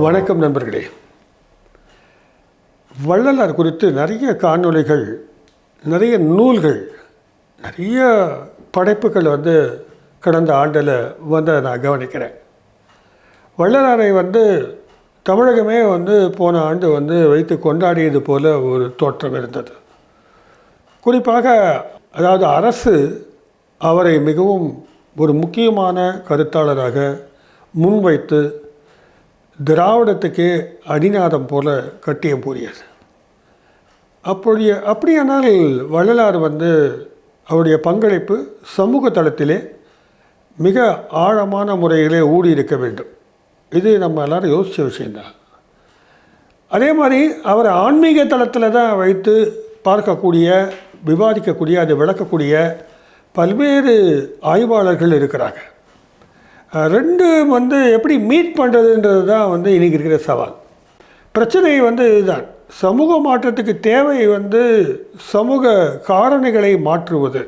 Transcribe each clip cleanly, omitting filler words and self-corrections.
வணக்கம் நண்பர்களே. வள்ளலார் குறித்து நிறைய காணொளிகள், நிறைய நூல்கள், நிறைய படைப்புகள் கடந்த ஆண்டில் நான் கவனிக்கிறேன். வள்ளலாரை தமிழகமே போன ஆண்டு வைத்து கொண்டாடியது போல ஒரு தோற்றம் இருந்தது. குறிப்பாக அதாவது அரசு அவரை மிகவும் ஒரு முக்கியமான கருத்தாளராக முன்வைத்து திராவிடத்துக்கே அடிநாதம் போல கட்டியம் கூறியது. அப்படியானால் வள்ளலார் அவருடைய பங்களிப்பு சமூக தளத்திலே மிக ஆழமான முறையிலே ஊடி இருக்க வேண்டும். இது நம்ம எல்லாரும் யோசித்த விஷயந்தான். அதே மாதிரி அவர் ஆன்மீக தளத்தில் தான் வைத்து பார்க்கக்கூடிய, விவாதிக்கக்கூடிய, அதை விளக்கக்கூடிய பல்வேறு ஆய்வாளர்கள் இருக்கிறாங்க. ரெண்டும் எப்படி மீட் பண்ணுறதுன்றது தான் இன்றைக்கி இருக்கிற சவால். பிரச்சனை இதுதான். சமூக மாற்றத்துக்கு தேவை சமூக காரணிகளை மாற்றுவது,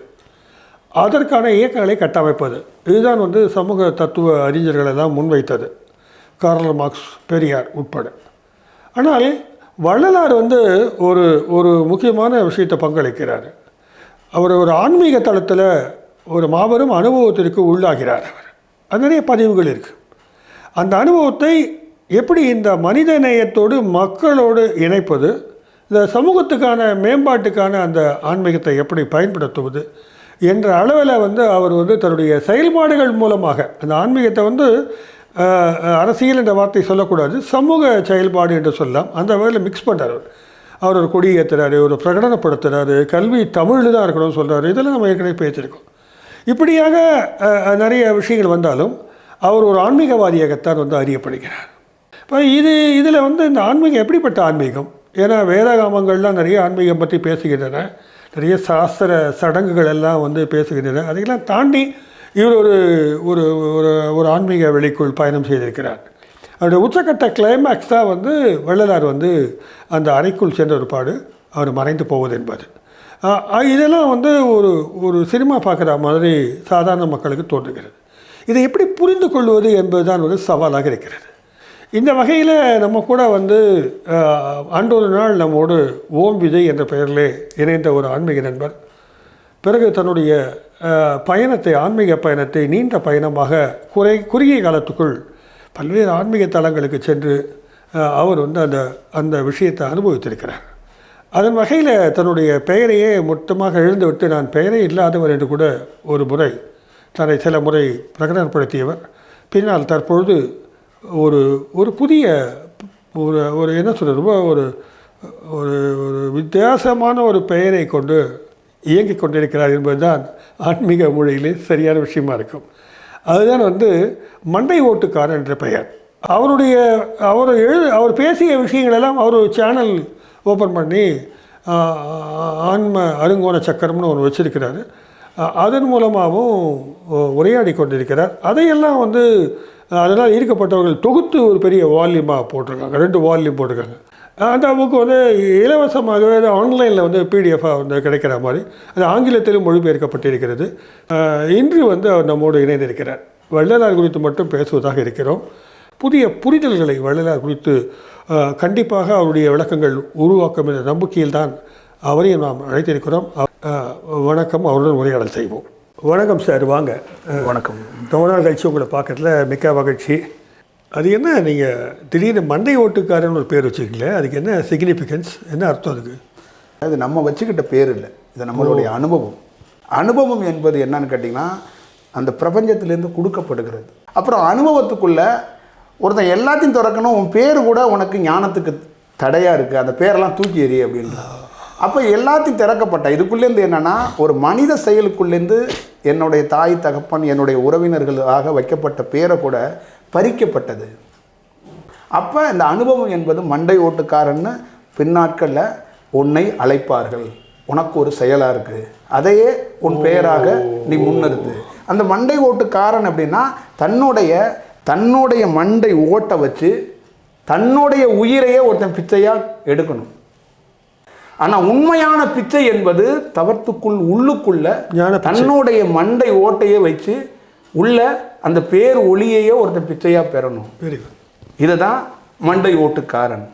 அதற்கான இயக்கங்களை கட்டமைப்பது. இதுதான் சமூக தத்துவ அறிஞர்களை தான் முன்வைத்தது, கார்ல் மார்க்ஸ், பெரியார் உட்பட. ஆனால் வள்ளலார் ஒரு ஒரு முக்கியமான விஷயத்தை பங்களிக்கிறார். அவர் ஒரு ஆன்மீக தளத்தில் ஒரு மாபெரும் அனுபவத்திற்கு உள்ளாகிறார். அவர் அது நிறைய பதிவுகள் இருக்குது. அந்த அனுபவத்தை எப்படி இந்த மனித நேயத்தோடு மக்களோடு இணைப்பது, இந்த சமூகத்துக்கான மேம்பாட்டுக்கான அந்த ஆன்மீகத்தை எப்படி பயன்படுத்துவது என்ற அளவில் அவர் தன்னுடைய செயல்பாடுகள் மூலமாக அந்த ஆன்மீகத்தை அரசியல் என்ற வார்த்தை சொல்லக்கூடாது, சமூக செயல்பாடு என்று சொல்லலாம், அந்த வகையில் மிக்ஸ் பண்ணுறார். அவர் ஒரு கொடி ஏற்றுறாரு, ஒரு பிரகடனப்படுத்துகிறாரு, கல்வி தமிழில் தான் இருக்கணும்னு சொல்கிறாரு. இதெல்லாம் நம்ம ஏற்கனவே பேசியிருக்கோம். இப்படியாக நிறைய விஷயங்கள் வந்தாலும் அவர் ஒரு ஆன்மீகவாதியாகத்தான் அறியப்படுகிறார். இப்போ இதில் இந்த ஆன்மீகம் எப்படிப்பட்ட ஆன்மீகம்? ஏன்னா வேதாகமங்கள்லாம் நிறைய ஆன்மீகம் பற்றி பேசுகின்றன, நிறைய சாஸ்திர சடங்குகள் எல்லாம் பேசுகின்றன. அதையெல்லாம் தாண்டி இவர் ஒரு ஒரு ஒரு ஆன்மீக வெளிக்குள் பயணம் செய்திருக்கிறார். அவருடைய உச்சக்கட்ட கிளைமேக்ஸ் தான் வள்ளலார் அந்த அறைக்குள் சென்ற ஒரு பாடு அவர் மறைந்து போவது என்பது. இதெல்லாம் ஒரு ஒரு சினிமா பார்க்குற மாதிரி சாதாரண மக்களுக்கு தோன்றுகிறது. இதை எப்படி புரிந்து கொள்வது என்பது தான் சவாலாக இருக்கிறது. இந்த வகையில் நம்ம கூட அன்றொரு நாள் நம்மோடு ஓம் விஜய் என்ற பெயரிலே இணைந்த ஒரு ஆன்மீக நண்பர், பிறகு தன்னுடைய பயணத்தை, ஆன்மீக பயணத்தை நீண்ட பயணமாக குறுகிய காலத்துக்குள் பல்வேறு ஆன்மீக தலங்களுக்கு சென்று அவர் அந்த அந்த விஷயத்தை அனுபவித்திருக்கிறார். அதன் வகையில் தன்னுடைய பெயரையே மொத்தமாக எழுந்துவிட்டு நான் பெயரே இல்லாதவர் என்று கூட ஒரு முறை தன்னை சில முறை பிரகடனப்படுத்தியவர். பின்னால் தற்பொழுது ஒரு ஒரு புதிய ஒரு ஒரு என்ன சொல்கிறது, ரொம்ப ஒரு ஒரு ஒரு வித்தியாசமான ஒரு பெயரை கொண்டு இயங்கிக் கொண்டிருக்கிறார் என்பதுதான் ஆன்மீக மொழியிலே சரியான விஷயமா இருக்கும். அதுதான் மண்டை ஓட்டுக்காரர் என்ற பெயர். அவர் பேசிய விஷயங்களெல்லாம் அவர் ஒரு சேனல் ஓப்பன் பண்ணி ஆன்ம அருங்கோண சக்கரம்னு ஒன்று வச்சிருக்கிறாரு. அதன் மூலமாகவும் உரையாடி கொண்டிருக்கிறார். அதையெல்லாம் அதனால் ஈர்க்கப்பட்டவர்கள் தொகுத்து ஒரு பெரிய வால்யூமாக போட்டிருக்காங்க, 2 வால்யூம் போட்டிருக்காங்க. அந்த புக்கு இலவசமாகவே ஆன்லைனில் பிடிஎஃபாக கிடைக்கிற மாதிரி அது ஆங்கிலத்திலும் மொழிபெயர்க்கப்பட்டிருக்கிறது. இன்று அவர் நம்மோடு இணைந்திருக்கிறார். வள்ளலார் குறித்து மட்டும் பேசுவதாக இருக்கிறோம். புதிய புரிதல்களை வள்ளலார் குறித்து கண்டிப்பாக அவருடைய விளக்கங்கள் உருவாக்கும் என்ற நம்பிக்கையில் தான் அவரையும் நாம் அழைத்திருக்கிறோம். வணக்கம், அவருடன் உரையாடல் செய்வோம். வணக்கம் சார், வாங்க. வணக்கம். ரொம்ப நாள் கழிச்சு உங்களை பார்க்கறதுல மிக்க மகிழ்ச்சி. அது என்ன, நீங்கள் திடீர்னு மண்டை ஓட்டுக்காரன்னு ஒரு பேர் வச்சுக்கல, அதுக்கு என்ன சிக்னிஃபிகன்ஸ், என்ன அர்த்தம் அதுக்கு? அது நம்ம வச்சுக்கிட்ட பேர் இல்லை, இது நம்மளுடைய அனுபவம். அனுபவம் என்பது என்னன்னு கேட்டிங்கன்னா அந்த பிரபஞ்சத்திலேருந்து கொடுக்கப்படுகிறது. அப்புறம் அனுபவத்துக்குள்ளே ஒருத்தன் எல்லாத்தையும் திறக்கணும், உன் பேர் கூட உனக்கு ஞானத்துக்கு தடையாக இருக்குது, அந்த பேரெல்லாம் தூக்கி எறி அப்படின்ற. அப்போ எல்லாத்தையும் திறக்கப்பட்ட இதுக்குள்ளேருந்து என்னென்னா ஒரு மனித செயலுக்குள்ளேருந்து என்னுடைய தாய் தகப்பன் என்னுடைய உறவினர்களாக வைக்கப்பட்ட பேரை கூட பறிக்கப்பட்டது. அப்போ இந்த அனுபவம் என்பது மண்டை ஓட்டுக்காரன்னு பின்னாட்களில் உன்னை அழைப்பார்கள், உனக்கு ஒரு செயலாக இருக்குது, அதையே உன் பெயராக நீ முன்னிறுத்து. அந்த மண்டை ஓட்டுக்காரன் அப்படின்னா தன்னுடைய மண்டை ஓட்டை வச்சு தன்னுடைய உயிரையே ஒருத்தன் பிச்சையாக எடுக்கணும். ஆனால் உண்மையான பிச்சை என்பது தவத்துக்குள் உள்ளுக்குள்ள தன்னுடைய மண்டை ஓட்டையே வச்சு உள்ள அந்த பேர் ஒளியையே ஒருத்தன் பிச்சையாக பெறணும். இதை தான் மண்டை ஓட்டுக்காரன்.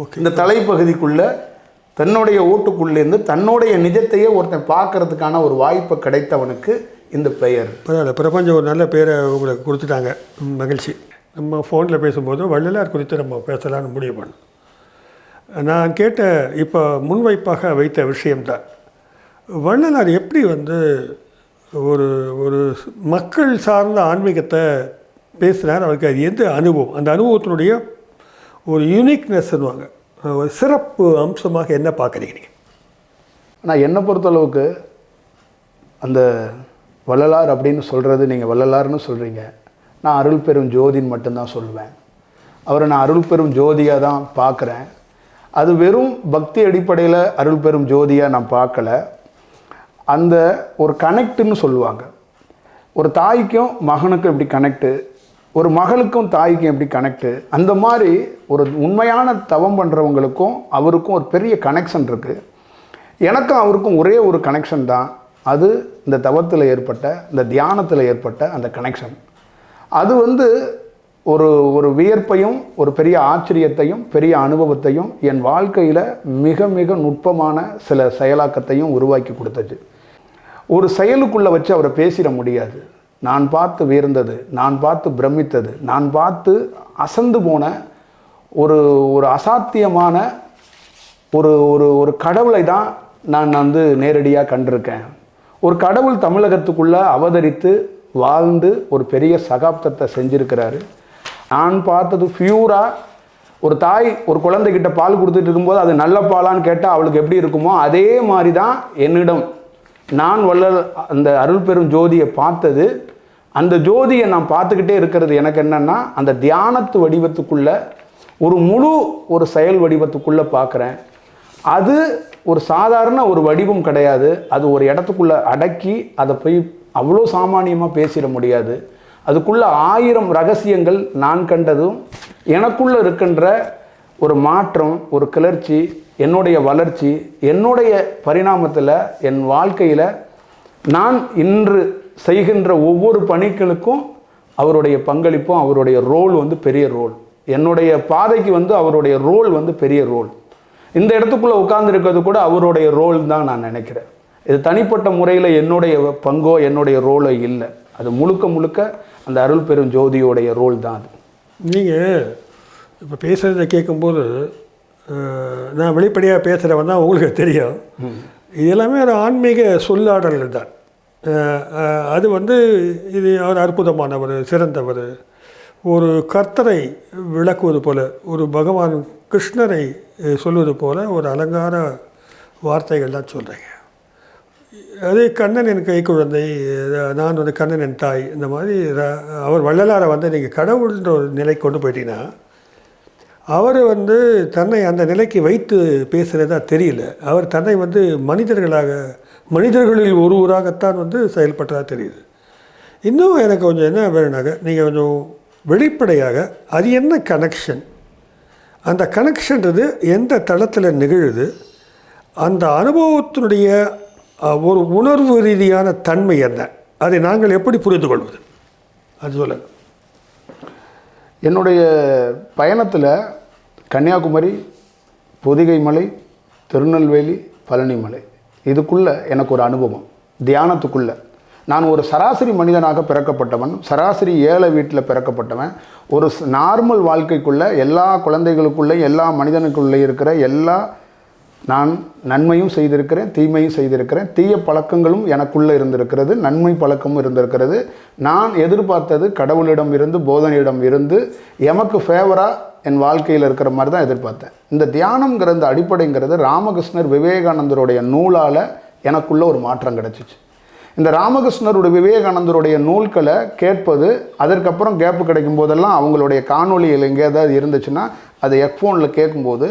ஓகே. இந்த தலைப்பகுதிக்குள்ள தன்னுடைய ஓட்டுக்குள்ளேருந்து தன்னுடைய நிஜத்தையே ஒருத்தன் பார்க்கறதுக்கான ஒரு வாய்ப்பை கிடைத்தவனுக்கு இந்த பெயர். பரவாயில்ல, பிரபஞ்சம் ஒரு நல்ல பேரை உங்களுக்கு கொடுத்துட்டாங்க. மகிழ்ச்சி. நம்ம ஃபோனில் பேசும்போது வள்ளலார் குறித்து நம்ம பேசலான்னு முடிவு பண்ணோம். நான் கேட்ட இப்போ முன்வைப்பாக வைத்த விஷயம்தான், வள்ளலார் எப்படி வந்து ஒரு ஒரு மக்கள் சார்ந்த ஆன்மீகத்தை பேசுகிறார், அவருக்கு அது எந்த அனுபவம், அந்த அனுபவத்தினுடைய ஒரு யூனிக்னஸ்ன்னுவாங்க, ஒரு சிறப்பு அம்சமாக என்ன பார்க்குறீங்க நீங்கள்? ஆனால் என்னை பொறுத்தளவுக்கு அந்த வள்ளலார் அப்படின்னு சொல்கிறது, நீங்கள் வள்ளலார்னு சொல்கிறீங்க, நான் அருள் பெரும் ஜோதின்னு மட்டும்தான் சொல்லுவேன். அவரை நான் அருள் பெரும் ஜோதியாக தான் பார்க்குறேன். அது வெறும் பக்தி அடிப்படையில் அருள் பெரும் ஜோதியாக நான் பார்க்கல. அந்த ஒரு கனெக்டுன்னு சொல்லுவாங்க, ஒரு தாய்க்கும் மகனுக்கும் எப்படி கனெக்டு, ஒரு மகளுக்கும் தாய்க்கும் எப்படி கனெக்டு, அந்த மாதிரி ஒரு உண்மையான தவம் பண்ணுறவங்களுக்கும் அவருக்கும் ஒரு பெரிய கனெக்ஷன் இருக்குது. எனக்கும் அவருக்கும் ஒரே ஒரு கனெக்ஷன் தான், அது இந்த தவத்தில் ஏற்பட்ட, இந்த தியானத்தில் ஏற்பட்ட அந்த கனெக்ஷன். அது வந்து ஒரு ஒரு வியர்ப்பையும் ஒரு பெரிய ஆச்சரியத்தையும் பெரிய அனுபவத்தையும் என் வாழ்க்கையில் மிக மிக நுட்பமான சில செயலாக்கத்தையும் உருவாக்கி கொடுத்தது. ஒரு செயலுக்குள்ளே வச்சு அவரை பேசிட முடியாது. நான் பார்த்து வியர்ந்தது, நான் பார்த்து பிரமித்தது, நான் பார்த்து அசந்து போன ஒரு ஒரு அசாத்தியமான ஒரு ஒரு ஒரு கடவுளை தான் நான் வந்து நேரடியாக கண்டிருக்கேன். ஒரு கடவுள் தமிழகத்துக்குள்ளே அவதரித்து வாழ்ந்து ஒரு பெரிய சகாப்தத்தை செஞ்சுருக்கிறாரு. நான் பார்த்தது பியூராக ஒரு தாய் ஒரு குழந்தைகிட்ட பால் கொடுத்துட்டு இருக்கும்போது அது நல்ல பாலான்னு கேட்டால் அவளுக்கு எப்படி இருக்குமோ அதே மாதிரி தான் என்னிடம் நான் அந்த அருள் பெரும் ஜோதியை பார்த்தது. அந்த ஜோதியை நான் பார்த்துக்கிட்டே இருக்கிறது எனக்கு என்னென்னா, அந்த தியானத்து வடிவத்துக்குள்ளே ஒரு முழு ஒரு செயல் வடிவத்துக்குள்ளே பார்க்குறேன். அது ஒரு சாதாரண ஒரு வடிவம் கிடையாது. அது ஒரு இடத்துக்குள்ளே அடக்கி அதை போய் அவ்வளோ சாமானியமாக பேசிட முடியாது. அதுக்குள்ளே 1000 ரகசியங்கள் நான் கண்டதும் எனக்குள்ளே இருக்கின்ற ஒரு மாற்றம், ஒரு கிளர்ச்சி, என்னுடைய வளர்ச்சி, என்னுடைய பரிணாமத்தில், என் வாழ்க்கையில் நான் இன்று செய்கின்ற ஒவ்வொரு பணிகளுக்கும் அவருடைய பங்களிப்பும் அவருடைய ரோல் வந்து பெரிய ரோல். என்னுடைய பாதைக்கு வந்து அவருடைய ரோல் வந்து பெரிய ரோல். இந்த இடத்துக்குள்ளே உட்கார்ந்துருக்கிறது கூட அவருடைய ரோல் தான் நான் நினைக்கிறேன். இது தனிப்பட்ட முறையில் என்னுடைய பங்கோ என்னுடைய ரோலோ இல்லை. அது முழுக்க முழுக்க அந்த அருள் பெரும் ஜோதியோடைய ரோல் தான் அது. நீங்கள் இப்போ பேசுகிறத கேட்கும்போது நான் வெளிப்படையாக பேசுகிறவன் தான் உங்களுக்கு தெரியும். இது எல்லாமே ஒரு ஆன்மீக சொல்லாடல்கள் தான். அது வந்து இது அவர் அற்புதமானவர், சிறந்தவர், ஒரு கர்த்தரை விளக்குவது போல, ஒரு பகவான் கிருஷ்ணரை சொல்வது போல ஒரு அலங்கார வார்த்தைகள் தான் சொல்கிறேங்க. அதே கண்ணன் என் கை குழந்தை, நான் வந்து கண்ணன் என் தாய், இந்த மாதிரி அவர் வள்ளலாரை வந்து நீங்கள் கடவுள்ன்ற ஒரு நிலை கொண்டு போயிட்டீங்கன்னா, அவர் வந்து தன்னை அந்த நிலைக்கு வைத்து பேசுகிறதா தெரியல. அவர் தன்னை வந்து மனிதர்களில் ஒருவராகத்தான் வந்து செயல்பட்டதாக தெரியுது. இன்னும் எனக்கு கொஞ்சம் என்ன வேணுனாக்க, நீங்கள் கொஞ்சம் வெளிப்படையாக அது என்ன கனெக்ஷன், அந்த கனெக்ஷன்றது எந்த தளத்தில் நிகழுது, அந்த அனுபவத்தினுடைய ஒரு உணர்வு ரீதியான தன்மை என்ன, அதை நாங்கள் எப்படி புரிந்து கொள்வது, அது சொல்லுங்கள். என்னுடைய பயணத்தில் கன்னியாகுமரி, பொதிகை மலை, திருநெல்வேலி, பழனி மலை, இதுக்குள்ளே எனக்கு ஒரு அனுபவம். தியானத்துக்குள்ளே நான் ஒரு சராசரி மனிதனாக பிறக்கப்பட்டவன், சராசரி ஏழை வீட்டில் பிறக்கப்பட்டவன். ஒரு நார்மல் வாழ்க்கைக்குள்ளே எல்லா குழந்தைகளுக்குள்ளே எல்லா மனிதனுக்குள்ளே இருக்கிற எல்லா நான் நன்மையும் செய்திருக்கிறேன், தீமையும் செய்திருக்கிறேன். தீய பழக்கங்களும் எனக்குள்ளே இருந்திருக்கிறது, நன்மை பழக்கமும் இருந்திருக்கிறது. நான் எதிர்பார்த்தது கடவுளிடம் இருந்து, போதனையிடம் இருந்து எமக்கு ஃபேவராக என் வாழ்க்கையில் இருக்கிற மாதிரி தான் எதிர்பார்த்தேன். இந்த தியானம்ங்கிற இந்த அடிப்படைங்கிறது ராமகிருஷ்ணர் விவேகானந்தருடைய நூலால் எனக்குள்ள ஒரு மாற்றம் கிடச்சிச்சு. இந்த ராமகிருஷ்ணருடைய விவேகானந்தருடைய நூல்களை கேட்பது, அதற்கப்புறம் கேப்பு கிடைக்கும் போதெல்லாம் அவங்களுடைய காணொலியில் எங்கே ஏதாவது இருந்துச்சுன்னா அதை ஹெட்ஃபோனில் கேட்கும்போது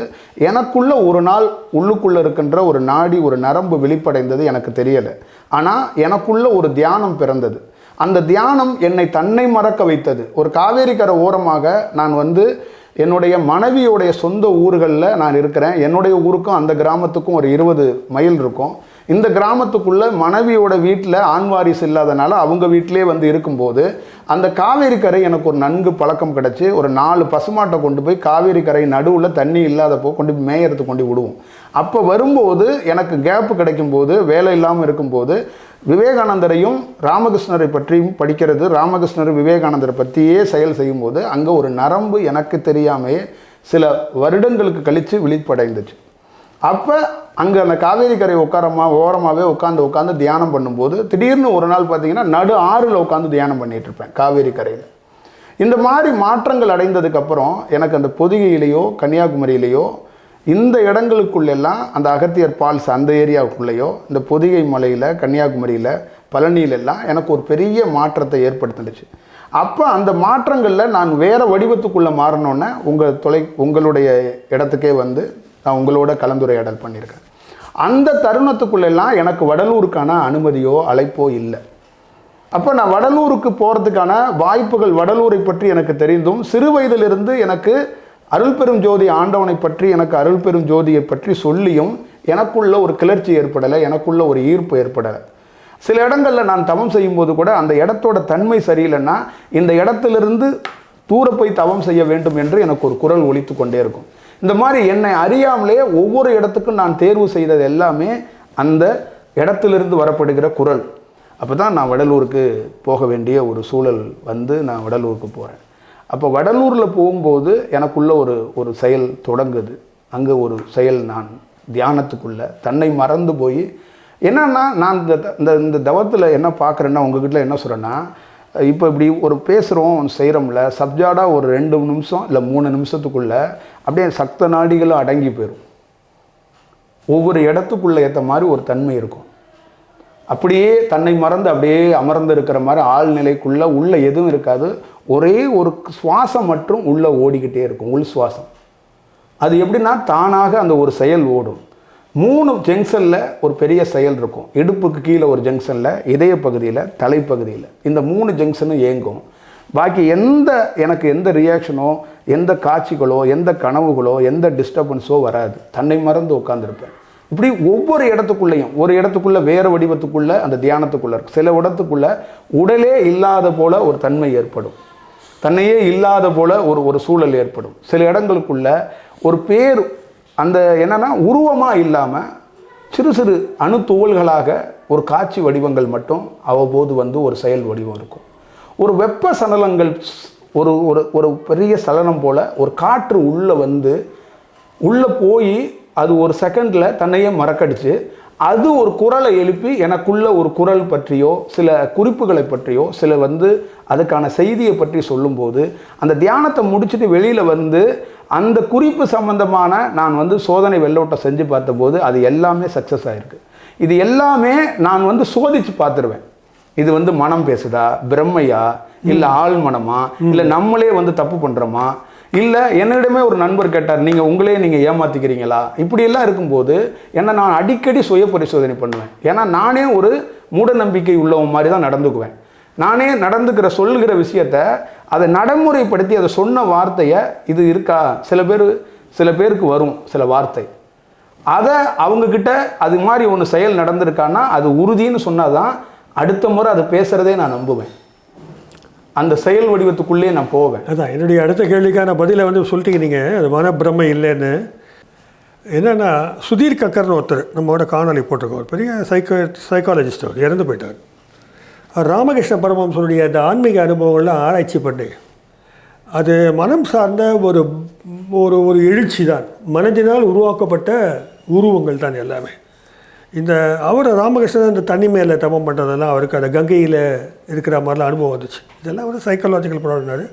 எனக்குள்ள ஒரு நாள் உள்ளுக்குள்ளே இருக்கின்ற ஒரு நாடி, ஒரு நரம்பு வெளிப்படைந்தது எனக்கு தெரியலை. ஆனால் எனக்குள்ள ஒரு தியானம் பிறந்தது. அந்த தியானம் என்னை தன்னை மறக்க வைத்தது. ஒரு காவேரி கரை ஓரமாக நான் வந்து என்னுடைய மனைவியோடைய சொந்த ஊர்களில் நான் இருக்கிறேன். என்னுடைய ஊருக்கும் அந்த கிராமத்துக்கும் ஒரு 20 மைல் இருக்கும். இந்த கிராமத்துக்குள்ளே மனைவியோட வீட்டில் ஆண் வாரிசு இல்லாதனால அவங்க வீட்டிலே வந்து இருக்கும்போது அந்த காவேரி கரை எனக்கு ஒரு நன்கு பழக்கம் கிடச்சி ஒரு 4 பசுமாட்டை கொண்டு போய் காவேரி கரை நடுவில் தண்ணி இல்லாதப்போ கொண்டு போய் மேயறதுக்கு கொண்டு விடுவோம். அப்போ வரும்போது எனக்கு கேப்பு கிடைக்கும்போது, வேலை இல்லாமல் இருக்கும்போது விவேகானந்தரையும் ராமகிருஷ்ணரை பற்றியும் படிக்கிறது, ராமகிருஷ்ணர் விவேகானந்தரை பற்றியே செயல் செய்யும்போது அங்கே ஒரு நரம்பு எனக்கு தெரியாமையே சில வருடங்களுக்கு கழித்து விழிப்படைந்துச்சு. அப்போ அங்கே அந்த காவேரி கரை ஓரமாகவே உட்காந்து தியானம் பண்ணும்போது திடீர்னு ஒரு நாள் பார்த்தீங்கன்னா நடு ஆறில் உட்காந்து தியானம் பண்ணிகிட்டு இருப்பேன் காவேரி கரையில். இந்த மாதிரி மாற்றங்கள் அடைந்ததுக்கப்புறம் எனக்கு அந்த பொதிகையிலேயோ கன்னியாகுமரியிலேயோ இந்த இடங்களுக்குள்ளெல்லாம் அந்த அகத்தியர் ஃபால்ஸ் அந்த ஏரியாவுக்குள்ளேயோ இந்த பொதிகை மலையில் கன்னியாகுமரியில் பழனியிலெல்லாம் எனக்கு ஒரு பெரிய மாற்றத்தை ஏற்படுத்திடுச்சு. அப்போ அந்த மாற்றங்களில் நான் வேறு வடிவத்துக்குள்ளே மாறினோன்னே உங்களுடைய இடத்துக்கே வந்து நான் உங்களோட கலந்துரையாடல் பண்ணியிருக்கேன். அந்த தருணத்துக்குள்ளெல்லாம் எனக்கு வடலூருக்கான அனுமதியோ அழைப்போ இல்லை. அப்போ நான் வடலூருக்கு போகிறதுக்கான வாய்ப்புகள், வடலூரை பற்றி எனக்கு தெரிந்தும் சிறு வயதிலிருந்து எனக்கு அருள் பெரும் ஜோதி ஆண்டவனை பற்றி, எனக்கு அருள் பெரும் ஜோதியை பற்றி சொல்லியும் எனக்குள்ள ஒரு கிளர்ச்சி ஏற்படலை, எனக்குள்ள ஒரு ஈர்ப்பு ஏற்படலை. சில இடங்களில் நான் தவம் செய்யும்போது கூட அந்த இடத்தோட தன்மை சரியில்லைன்னா இந்த இடத்திலிருந்து தூர போய் தவம் செய்ய வேண்டும் என்று எனக்கு ஒரு குரல் ஒலித்து கொண்டே இருக்கும். இந்த மாதிரி என்னை அறியாமலே ஒவ்வொரு இடத்துக்கும் நான் தேர்வு செய்தது எல்லாமே அந்த இடத்திலிருந்து வரப்படுகிற குரல். அப்போ தான் நான் வடலூருக்கு போக வேண்டிய ஒரு சூழல் வந்து நான் வடலூருக்கு போகிறேன். அப்போ வடலூரில் போகும்போது எனக்குள்ள ஒரு செயல் தொடங்குது. அங்கே ஒரு செயல், நான் தியானத்துக்குள்ளே தன்னை மறந்து போய் என்னன்னா நான் இந்த தவத்தில் என்ன பார்க்குறேன்னா உங்ககிட்ட என்ன சொல்கிறேன்னா, இப்போ இப்படி ஒரு பேசுகிறோம் செய்கிறோம்ல, சப்ஜாடாக ஒரு 2 நிமிஷம் இல்லை 3 நிமிஷத்துக்குள்ளே அப்படியே சக்த நாடிகளும் அடங்கி போயிடும். ஒவ்வொரு இடத்துக்குள்ளே ஏற்ற மாதிரி ஒரு தன்மை இருக்கும். அப்படியே தன்னை மறந்து அப்படியே அமர்ந்து இருக்கிற மாதிரி ஆழ்நிலைக்குள்ளே உள்ள எதுவும் இருக்காது. ஒரே ஒரு சுவாசம் மற்றும் உள்ளே ஓடிக்கிட்டே இருக்கும், உள் சுவாசம். அது எப்படின்னா தானாக அந்த ஒரு செயல் ஓடும். 3 ஜங்ஷனில் ஒரு பெரிய செயல் இருக்கும். இடுப்புக்கு கீழே ஒரு ஜங்ஷனில், இதய பகுதியில், தலைப்பகுதியில். இந்த 3 ஜங்ஷனும் இயங்கும். பாக்கி எனக்கு எந்த ரியாக்ஷனோ, எந்த காட்சிகளோ, எந்த கனவுகளோ, எந்த டிஸ்டர்பன்ஸோ வராது. தன்னை மறந்து உட்காந்துருப்பேன். இப்படி ஒவ்வொரு இடத்துக்குள்ளேயும், ஒரு இடத்துக்குள்ளே வேறு வடிவத்துக்குள்ளே அந்த தியானத்துக்குள்ளே இருக்கும். சில இடத்துக்குள்ளே உடலே இல்லாத போல ஒரு தன்மை ஏற்படும், தன்னையே இல்லாத போல ஒரு சூழல் ஏற்படும். சில இடங்களுக்குள்ள ஒரு பேர் அந்த என்னன்னா உருவமாக இல்லாமல் சிறு சிறு அணு துகள்களாக ஒரு காட்சி வடிவங்கள் மட்டும் அவ்வப்போது வந்து ஒரு செயல் வடிவம் இருக்கும். ஒரு வெப்ப சலனங்கள், ஒரு ஒரு பெரிய சலனம் போல் ஒரு காற்று உள்ளே போய் அது ஒரு செகண்டில் தன்னையே மறக்கடிச்சு அது ஒரு குரலை எழுப்பி எனக்குள்ள ஒரு குரல் பற்றியோ சில குறிப்புகளை பற்றியோ சில அதுக்கான செய்தியை பற்றி சொல்லும்போது அந்த தியானத்தை முடிச்சுட்டு வெளியில் அந்த குறிப்பு சம்பந்தமான நான் சோதனை வெள்ளோட்டம் செஞ்சு பார்த்தபோது அது எல்லாமே சக்ஸஸ் ஆகிருக்கு. இது எல்லாமே நான் சோதித்து பார்த்துருவேன். இது மனம் பேசுதா, பிரம்மையா, இல்லை ஆள் மனமா, இல்லை நம்மளே தப்பு பண்ணுறோமா, இல்லை என்னிடமே ஒரு நண்பர் கேட்டார், நீங்கள் ஏமாற்றிக்கிறீங்களா, இப்படியெல்லாம் இருக்கும்போது ஏன்னா நான் அடிக்கடி சுய பரிசோதனை பண்ணுவேன். ஏன்னா நானே ஒரு மூட நம்பிக்கை உள்ளவன் மாதிரி தான் நடந்துக்குவேன். நானே சொல்லுகிற விஷயத்த அதை நடைமுறைப்படுத்தி அதை சொன்ன வார்த்தையை இது இருக்கா, சில பேருக்கு வரும் சில வார்த்தை, அதை அவங்கக்கிட்ட அது மாதிரி ஒன்று செயல் நடந்திருக்கான்னா அது உறுதின்னு சொன்னால் தான் அடுத்த முறை அதை பேசுகிறதே நான் நம்புவேன். அந்த செயல் வடிவத்துக்குள்ளே நான் போவேன். அதான் என்னுடைய அடுத்த கேள்விக்கான பதிலை சொல்லிட்டீங்க நீங்கள், அது மனப்பிரமை இல்லைன்னு. என்னென்னா சுதீர் கக்கர்னு ஒருத்தர் நம்மளோட காணொலி போட்டிருக்கோம், ஒரு பெரிய சைக்காலஜிஸ்ட், அவர் இறந்து போயிட்டார். ராமகிருஷ்ண பரமஹம்சருடைய அந்த ஆன்மீக அனுபவங்கள்லாம் ஆராய்ச்சி பண்ணி அது மனம் சார்ந்த ஒரு ஒரு ஒரு எழுச்சி தான், மனதினால் உருவாக்கப்பட்ட உருவங்கள் தான் எல்லாமே. அவர் ராமகிருஷ்ணன் இந்த தண்ணி மேலே தபம் பண்ணுறதெல்லாம் அவருக்கு அந்த கங்கையில் இருக்கிற மாதிரிலாம் அனுபவம் வந்துச்சு. இதெல்லாம் சைக்காலஜிக்கல் ப்ராப்ளம்னாரு.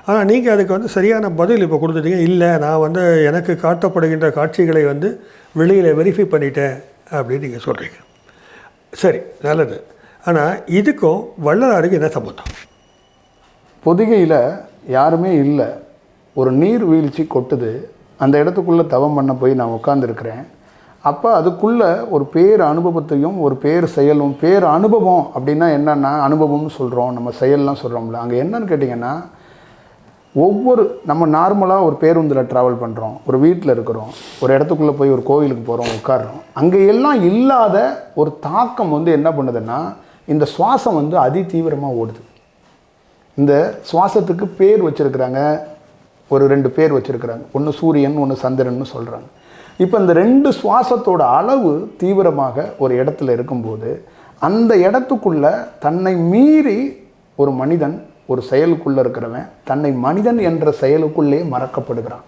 ஆனால் நீங்கள் அதுக்கு சரியான பதில் இப்போ கொடுத்துட்டீங்க. இல்லை, நான் எனக்கு காட்டப்படுகின்ற காட்சிகளை வெளியில் வெரிஃபை பண்ணிட்டேன் அப்படின்னு நீங்கள் சொல்கிறீங்க. சரி, நல்லது. ஆனால் இதுக்கும் வள்ளலாருக்கு என்ன சம்பந்தம்? பொதிகையில் யாருமே இல்லை, ஒரு நீர் வீழ்ச்சி கொட்டுது, அந்த இடத்துக்குள்ளே தவம் பண்ண போய் நான் உட்காந்துருக்கிறேன். அப்போ அதுக்குள்ளே ஒரு பேர் அனுபவத்தையும் ஒரு பேர் செயலும், பேர் அனுபவம் அப்படின்னா என்னென்னா அனுபவம்னு சொல்கிறோம், நம்ம செயல்லாம் சொல்கிறோம்ல, அங்கே என்னன்னு கேட்டிங்கன்னா நம்ம நார்மலாக ஒரு பேருந்தில் ட்ராவல் பண்ணுறோம், ஒரு வீட்டில் இருக்கிறோம், ஒரு இடத்துக்குள்ளே போய் ஒரு கோவிலுக்கு போகிறோம், உட்காடுறோம். அங்கே எல்லாம் இல்லாத ஒரு தாக்கம் வந்து என்ன பண்ணுதுன்னா, இந்த சுவாசம் வந்து அதி தீவிரமாக ஓடுது. இந்த சுவாசத்துக்கு பேர் வச்சுருக்கிறாங்க, ஒரு 2 பேர் வச்சுருக்கிறாங்க. ஒன்று சூரியன், ஒன்று சந்திரன்னு சொல்கிறாங்க. இப்போ இந்த 2 சுவாசத்தோட அளவு தீவிரமாக ஒரு இடத்துல இருக்கும்போது, அந்த இடத்துக்குள்ளே தன்னை மீறி ஒரு மனிதன், ஒரு செயலுக்குள்ளே இருக்கிறவன் தன்னை மனிதன் என்ற செயலுக்குள்ளே மறக்கப்படுகிறான்.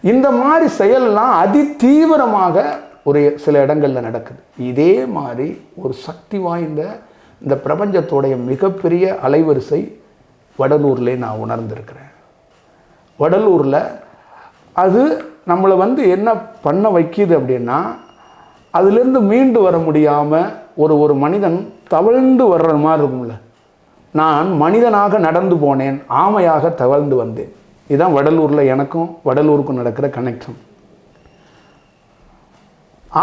இந்த மாதிரி செயல்லாம் அதி தீவிரமாக ஒரு சில இடங்களில் நடக்குது. இதே மாதிரி ஒரு சக்தி வாய்ந்த இந்த பிரபஞ்சத்தோடைய மிகப்பெரிய அலைவரிசை வடலூர்லேயே நான் உணர்ந்திருக்கிறேன். வடலூரில் அது நம்மளை வந்து என்ன பண்ண வைக்கிது அப்படின்னா, அதுலேருந்து மீண்டு வர முடியாமல் ஒரு மனிதன் தவழ்ந்து வர்ற மாதிரி இருக்கும்ல. நான் மனிதனாக நடந்து போனேன், ஆமையாக தவழ்ந்து வந்தேன். இதுதான் வடலூரில் எனக்கும் வடலூருக்கும் நடக்கிற கனெக்ஷன்.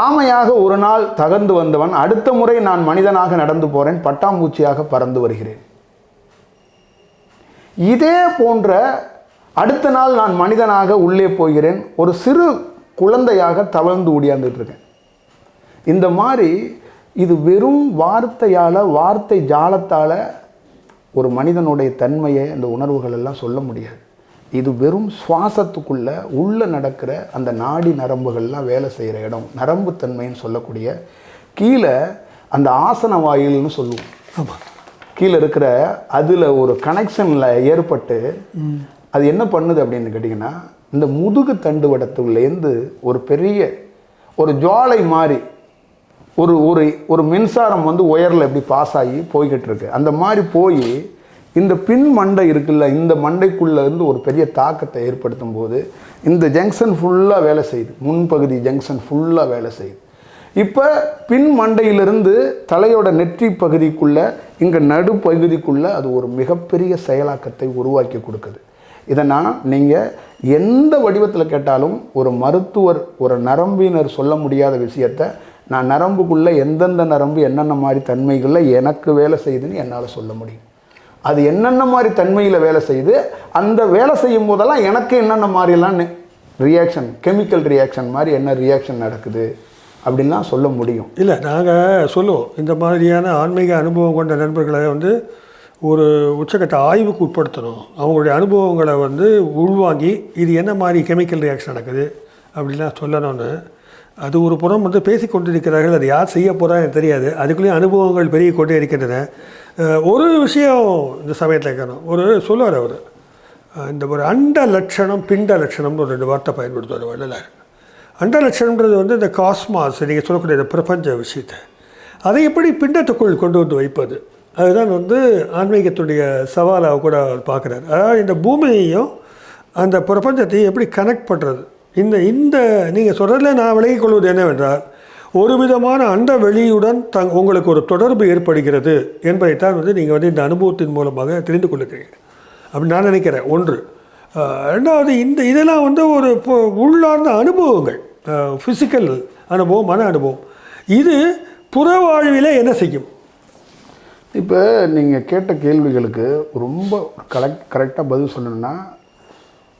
ஆமையாக ஒரு நாள் தகர்ந்து வந்தவன் அடுத்த முறை நான் மனிதனாக நடந்து போகிறேன், பட்டாம்பூச்சியாக பறந்து வருகிறேன். இதே போன்ற அடுத்த நாள் நான் மனிதனாக உள்ளே போகிறேன், ஒரு சிறு குழந்தையாக தவழ்ந்து ஓடியாந்துட்டு இருக்கேன். இந்த மாதிரி இது வெறும் வார்த்தையால், வார்த்தை ஜாலத்தால் ஒரு மனிதனுடைய தன்மையை, அந்த உணர்வுகள் எல்லாம் சொல்ல முடியாது. இது வெறும் சுவாசத்துக்குள்ளே உள்ளே நடக்கிற அந்த நாடி நரம்புகள்லாம் வேலை செய்கிற இடம், நரம்புத்தன்மைன்னு சொல்லக்கூடிய. கீழே அந்த ஆசன வாயில்னு சொல்லுவோம். ஆமாம், கீழே இருக்கிற அதில் ஒரு கனெக்ஷனில் ஏற்பட்டு அது என்ன பண்ணுது அப்படின்னு கேட்டிங்கன்னா, இந்த முதுகு தண்டுவடத்துலேருந்து ஒரு பெரிய ஒரு ஜுவாலை மாதிரி ஒரு ஒரு ஒரு மின்சாரம் வந்து ஒயரில் எப்படி பாஸ் ஆகி போய்கிட்டு இருக்கு. அந்த மாதிரி போய் இந்த பின் மண்டை இருக்குல்ல, இந்த மண்டைக்குள்ளேருந்து ஒரு பெரிய தாக்கத்தை ஏற்படுத்தும் போது இந்த ஜங்ஷன் ஃபுல்லாக வேலை செய்யுது. முன்பகுதி ஜங்ஷன் ஃபுல்லாக வேலை செய்யுது. இப்போ பின் மண்டையிலிருந்து தலையோட நெற்றி பகுதிக்குள்ளே, இங்கே நடுப்பகுதிக்குள்ளே அது ஒரு மிகப்பெரிய செயலாக்கத்தை உருவாக்கி கொடுக்குது. இதனால் நீங்கள் எந்த வடிவத்தில் கேட்டாலும் ஒரு மருத்துவர், ஒரு நரம்பினர் சொல்ல முடியாத விஷயத்தை நான் நரம்புக்குள்ளே எந்தெந்த நரம்பு என்னென்ன மாதிரி தன்மைகளில் எனக்கு வேலை செய்யுதுன்னு என்னால் சொல்ல முடியும். அது என்னென்ன மாதிரி தன்மையில் வேலை செய்யுது, அந்த வேலை செய்யும் போதெல்லாம் எனக்கு என்னென்ன மாதிரிலாம் ரியாக்ஷன், கெமிக்கல் ரியாக்ஷன் மாதிரி என்ன ரியாக்ஷன் நடக்குது அப்படின்லாம் சொல்ல முடியும். இல்லை, நாங்கள் சொல்லுவோம், இந்த மாதிரியான ஆன்மீக அனுபவம் கொண்ட நண்பர்களை வந்து ஒரு உச்சக்கட்ட ஆய்வுக்கு உட்படுத்தணும். அவங்களுடைய அனுபவங்களை வந்து உள்வாங்கி இது என்ன மாதிரி கெமிக்கல் ரியாக்ஷன் நடக்குது அப்படின்லாம் சொல்லணும்னு. அது ஒரு புறம் வந்து பேசி கொண்டிருக்கிறார்கள். அது யார் செய்ய போகிறான்னு தெரியாது. அதுக்குள்ளேயும் அனுபவங்கள் பெருகி கொண்டே இருக்கின்றன. ஒரு விஷயம் இந்த சமயத்தில் இருக்கணும். ஒரு சொல்லுவார் அவர், இந்த ஒரு அண்ட லட்சணம் பிண்ட லட்சணம்னு ஒரு 2 வார்த்தை பயன்படுத்துவார் வள்ளலார். அண்ட லட்சணம்ன்றது வந்து இந்த காஸ்மாஸ், நீங்கள் சொல்லக்கூடிய இந்த பிரபஞ்ச விஷயத்தை அதை எப்படி பிண்டத்துக்குள் கொண்டு வந்து வைப்பது, அதுதான் வந்து ஆன்மீகத்துடைய சவாலாக கூட பார்க்குறாரு. அதாவது இந்த பூமியையும் அந்த பிரபஞ்சத்தையும் எப்படி கனெக்ட் பண்ணுறது. இந்த நீங்கள் சொல்கிறதில் நான் விலகிக் கொள்வது என்னவென்றால், ஒரு விதமான அண்ட வெளியுடன் உங்களுக்கு ஒரு தொடர்பு ஏற்படுகிறது என்பதைத்தான் வந்து நீங்கள் வந்து இந்த அனுபவத்தின் மூலமாக தெரிந்து கொள்ளுகிறீர்கள் அப்படின்னு நான் நினைக்கிறேன். ஒன்று. ரெண்டாவது, இதெல்லாம் வந்து ஒரு உள்ளார்ந்த அனுபவங்கள், ஃபிசிக்கல் அனுபவம், மன அனுபவம். இது புற வாழ்விலே என்ன செய்யும்? இப்போ நீங்கள் கேட்ட கேள்விகளுக்கு ரொம்ப கரெக்டாக பதில் சொல்லணும்னா,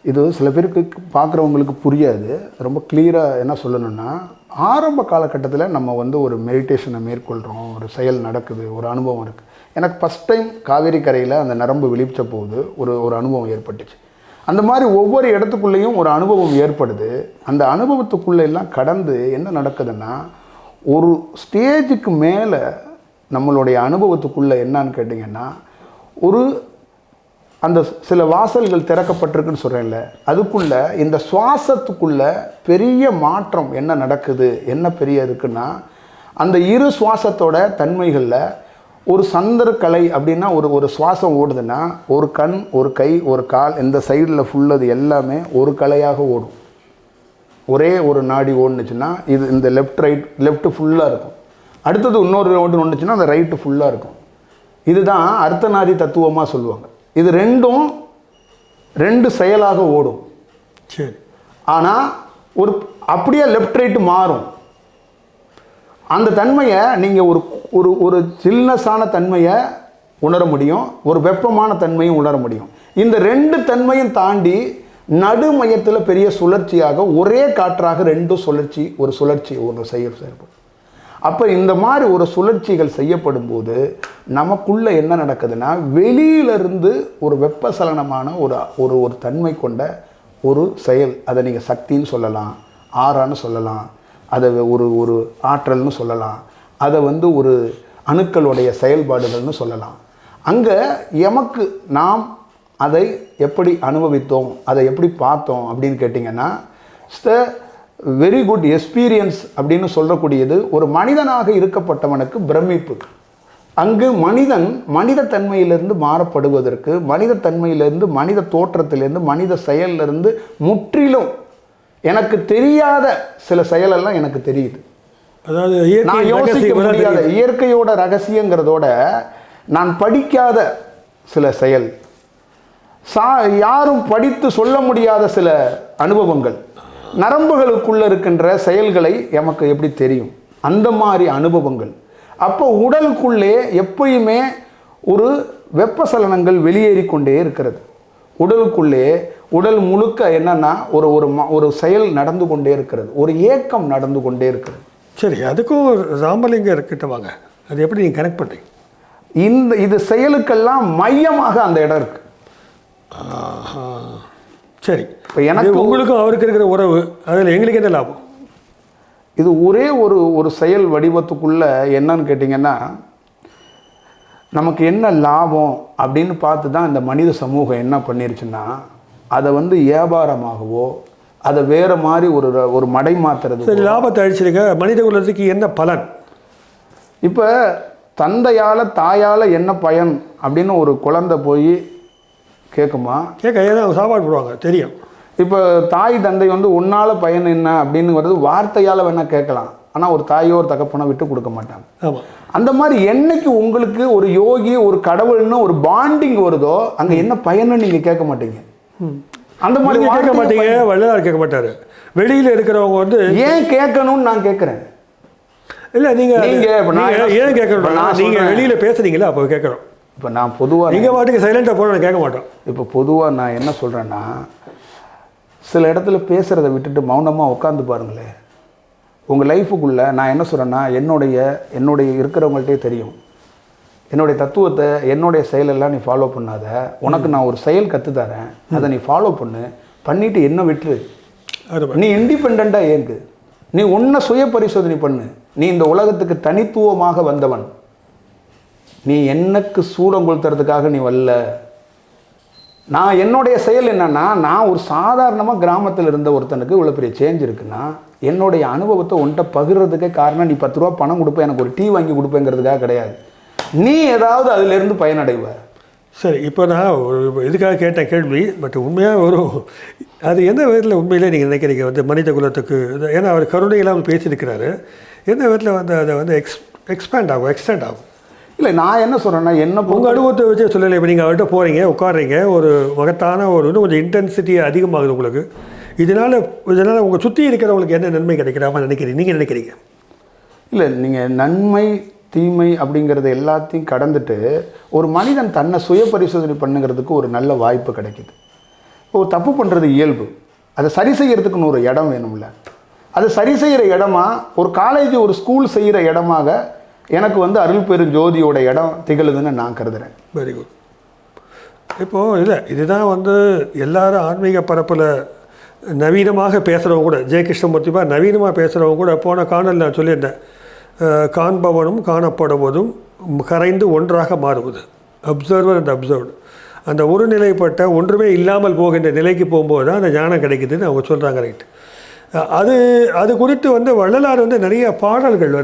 இது சில பேருக்கு பார்க்குறவங்களுக்கு புரியாது. ரொம்ப கிளியராக என்ன சொல்லணும்னா, ஆரம்ப காலகட்டத்தில் நம்ம வந்து ஒரு மெடிடேஷனை மேற்கொள்கிறோம், ஒரு செயல் நடக்குது, ஒரு அனுபவம் இருக்குது. எனக்கு ஃபஸ்ட் டைம் காவேரி கரையில் அந்த நரம்பு விழிச்ச போது ஒரு அனுபவம் ஏற்பட்டுச்சு. அந்த மாதிரி ஒவ்வொரு இடத்துக்குள்ளேயும் ஒரு அனுபவம் ஏற்படுது. அந்த அனுபவத்துக்குள்ளே எல்லாம் கடந்து என்ன நடக்குதுன்னா, ஒரு ஸ்டேஜுக்கு மேலே நம்மளுடைய அனுபவத்துக்குள்ளே என்னான்னு கேட்டிங்கன்னா, அந்த சில வாசல்கள் திறக்கப்பட்டிருக்குன்னு சொல்கிறேன்ல, அதுக்குள்ளே இந்த சுவாசத்துக்குள்ளே பெரிய மாற்றம் என்ன நடக்குது, என்ன பெரிய இருக்குன்னா, அந்த இரு சுவாசத்தோட தன்மைகளில் ஒரு சந்திரக்கலை அப்படின்னா ஒரு சுவாசம் ஓடுதுன்னா, ஒரு கண், ஒரு கை, ஒரு கால், இந்த சைடில் ஃபுல்லது எல்லாமே ஒரு கலையாக ஓடும். ஒரே ஒரு நாடி ஓடுனுச்சுன்னா இது இந்த லெஃப்ட் ஃபுல்லாக இருக்கும். அடுத்தது இன்னொரு ஒன்றுச்சுன்னா அந்த ரைட்டு ஃபுல்லாக இருக்கும். இதுதான் அர்த்தநாரி தத்துவமாக சொல்லுவாங்க. இது ரெண்டு செயலாக ஓடும். சரி. ஆனால் அப்படியே லெஃப்ட் ரைட்டு மாறும். அந்த தன்மையை நீங்கள் ஒரு சில்னஸான தன்மையை உணர முடியும், ஒரு வெப்பமான தன்மையும் உணர முடியும். இந்த ரெண்டு தன்மையும் தாண்டி நடு மையத்தில் பெரிய சுழற்சியாக ஒரே காற்றாக ரெண்டும் சுழற்சி ஒரு செயல்படும். அப்போ இந்த மாதிரி ஒரு சுழற்சிகள் செய்யப்படும் போது நமக்குள்ளே என்ன நடக்குதுன்னா, வெளியிலிருந்து ஒரு வெப்பசலனமான ஒரு ஒரு தன்மை கொண்ட ஒரு செயல், அதை நீங்கள் சக்தின்னு சொல்லலாம், ஆறான்னு சொல்லலாம், அதை ஒரு ஆற்றல்னு சொல்லலாம், அதை ஒரு அணுக்களுடைய செயல்பாடுகள்னு சொல்லலாம். அங்கே எமக்கு நாம் அதை எப்படி அனுபவித்தோம், அதை எப்படி பார்த்தோம் அப்படின்னு கேட்டிங்கன்னா, வெரி குட் எக்ஸ்பீரியன்ஸ் அப்படின்னு சொல்லக்கூடியது ஒரு மனிதனாக இருக்கப்பட்டவனுக்கு பிரமிப்பு. அங்கு மனித தன்மையிலிருந்து மாறப்படுவதற்கு, மனித தன்மையிலிருந்து, மனித தோற்றத்திலிருந்து, மனித செயலிலிருந்து முற்றிலும் எனக்கு தெரியாத சில செயலெல்லாம் எனக்கு தெரியுது. அதாவது நான் யோசிக்க முடியாத இயற்கையோட ரகசியங்கிறதோட நான் படிக்காத சில செயல், யாரும் படித்து சொல்ல முடியாத சில அனுபவங்கள், நரம்புகளுக்குள்ள இருக்கின்ற செயல்களை எமக்கு எப்படி தெரியும், அந்த மாதிரி அனுபவங்கள். அப்போ உடலுக்குள்ளே எப்பயுமே ஒரு வெப்பசலனங்கள் வெளியேறி கொண்டே இருக்கிறது. உடலுக்குள்ளே உடல் முழுக்க என்னன்னா ஒரு செயல் நடந்து கொண்டே இருக்கிறது, ஒரு ஏக்கம் நடந்து கொண்டே இருக்கிறது. சரி, அதுக்கும் ராமலிங்கம் இருக்கிட்ட வாங்க, அது எப்படி நீங்கள் கனெக்ட் பண்ணுறீங்க? இது செயலுக்கெல்லாம் மையமாக அந்த இடம் இருக்கு. சரி, இப்போ எனக்கு உங்களுக்கும் அவருக்கு இருக்கிற உறவு, அதில் எங்களுக்கு என்ன லாபம்? இது ஒரே ஒரு செயல் வடிவத்துக்குள்ள என்னன்னு கேட்டிங்கன்னா, நமக்கு என்ன லாபம் அப்படின்னு பார்த்து தான் இந்த மனித சமூகம் என்ன பண்ணிருச்சுன்னா, அதை வியாபாரமாகவோ அதை வேறு மாதிரி ஒரு மடை மாற்றுறது. சரி, லாபத்தை அழிச்சிருங்க, மனித குலத்துக்கு என்ன பலன்? இப்போ தந்தையால் தாயால் என்ன பயன் அப்படின்னு ஒரு குழந்தை போய் கேட்குமா? ஏன்னா அவங்க சாப்பாடு போடுவாங்க, தெரியும். இப்போ தாய் தந்தை உன்னால் பயன் என்ன அப்படின்னு வருது, வார்த்தையால் வேணால் கேட்கலாம், ஆனால் ஒரு தாயோ ஒரு தகப்பனோ விட்டு கொடுக்க மாட்டாங்க. ஆமாம். அந்த மாதிரி என்னைக்கு உங்களுக்கு ஒரு யோகி ஒரு கடவுள்னு ஒரு பாண்டிங் வருதோ, அங்கே என்ன பயன்னு நீங்கள் கேட்க மாட்டீங்க. அந்த மாதிரி கேட்க மாட்டீங்க, வள்ளலார் கேட்க மாட்டார். வெளியில் இருக்கிறவங்க ஏன் கேட்கணும்னு நான் கேட்குறேன். இல்லை, நீங்கள் ஏன் கேட்கணும்? நீங்கள் வெளியில் பேசுறீங்களா, அப்போ கேட்குறோம். இப்போ நான் பொதுவாக நீங்கள் பாட்டுக்கு சைலண்டாக போன கேட்க மாட்டோம். இப்போ பொதுவாக நான் என்ன சொல்கிறேன்னா, சில இடத்துல பேசுகிறத விட்டுட்டு மௌனமாக உட்காந்து பாருங்களேன். உங்கள் லைஃபுக்குள்ளே நான் என்ன சொல்கிறேன்னா, என்னுடைய இருக்கிறவங்கள்ட்டே தெரியும், என்னுடைய தத்துவத்தை, என்னுடைய செயலெல்லாம் நீ ஃபாலோ பண்ணாத, உனக்கு நான் ஒரு செயல் கற்றுத்தரேன், அதை நீ ஃபாலோ பண்ணிவிட்டு என்ன விட்டுரு. நீ இண்டிபெண்ட்டாக ஏங்கு, நீ உன்னை சுய பரிசோதனை பண்ணு. நீ இந்த உலகத்துக்கு தனித்துவமாக வந்தவன், நீ எனக்கு சூடம் கொளுத்துறதுக்காக நீ வரல. நான் என்னுடைய செயல் என்னன்னா, நான் ஒரு சாதாரணமாக கிராமத்தில் இருந்த ஒருத்தனுக்கு இவ்வளோ பெரிய சேஞ்ச் இருக்குன்னா, என்னுடைய அனுபவத்தை உன்கிட்ட பகிர்றதுக்கே காரணம் நீ 10 ரூபா பணம் கொடுப்பேன், எனக்கு ஒரு டீ வாங்கி கொடுப்பேங்கிறதுக்காக கிடையாது. நீ ஏதாவது அதிலிருந்து பயனடைவ. சரி, இப்போ நான் இதுக்காக கேட்டேன் கேள்வி, பட் உண்மையாக அது எந்த விதத்தில் உண்மையிலே நீங்கள் நினைக்கிறீங்க மனித குலத்துக்கு? ஏன்னா அவர் கருணை இல்லாமல் பேசியிருக்கிறாரு, எந்த விதத்தில் அதை எக்ஸ்பேண்ட் ஆகும், எக்ஸ்டெண்ட் ஆகும்? இல்லை, நான் என்ன சொல்கிறேன்னா, உங்கள் அனுபவத்தை வச்சு சொல்லலை. இப்போ நீங்கள் அவர்கிட்ட போகிறீங்க, உட்காடுறீங்க, ஒரு மகத்தான இன்னும் கொஞ்சம் இன்டென்சிட்டி அதிகமாகுது உங்களுக்கு. இதனால் உங்கள் சுற்றி இருக்கிறவங்களுக்கு என்ன நன்மை கிடைக்கிறாமல் நீங்கள் நினைக்கிறீங்க? இல்லை, நீங்கள் நன்மை தீமை அப்படிங்கிறது எல்லாத்தையும் கடந்துட்டு ஒரு மனிதன் தன்னை சுய பரிசோதனை பண்ணுங்கிறதுக்கு ஒரு நல்ல வாய்ப்பு கிடைக்குது. ஒரு தப்பு பண்ணுறது இயல்பு, அதை சரி செய்கிறதுக்குன்னு ஒரு இடம் வேணும்ல. அது சரி செய்கிற இடமா, ஒரு காலேஜ் ஒரு ஸ்கூல் செய்கிற இடமாக எனக்கு அருள் பெரும் ஜோதியோட இடம் திகழுதுன்னு நான் கருதுகிறேன். Very good. இப்போது இதுதான் எல்லாரும் ஆன்மீக பரப்பில் நவீனமாக பேசுகிறவங்க கூட, ஜெயகிருஷ்ணமூர்த்திமா நவீனமாக பேசுகிறவங்க கூட போன காணொலியில் நான் சொல்லியிருந்தேன், காண்பவனும் காணப்படுவதும் கரைந்து ஒன்றாக மாறுவது, அப்சர்வர் அண்ட் அப்சர்வ்டு. அந்த ஒருநிலைப்பட்ட ஒன்றுமே இல்லாமல் போகின்ற நிலைக்கு போகும்போது தான் அந்த ஞானம் கிடைக்குதுன்னு அவங்க சொல்கிறாங்க. ரைட். அது குறித்து வள்ளலார் நிறைய பாடல்கள்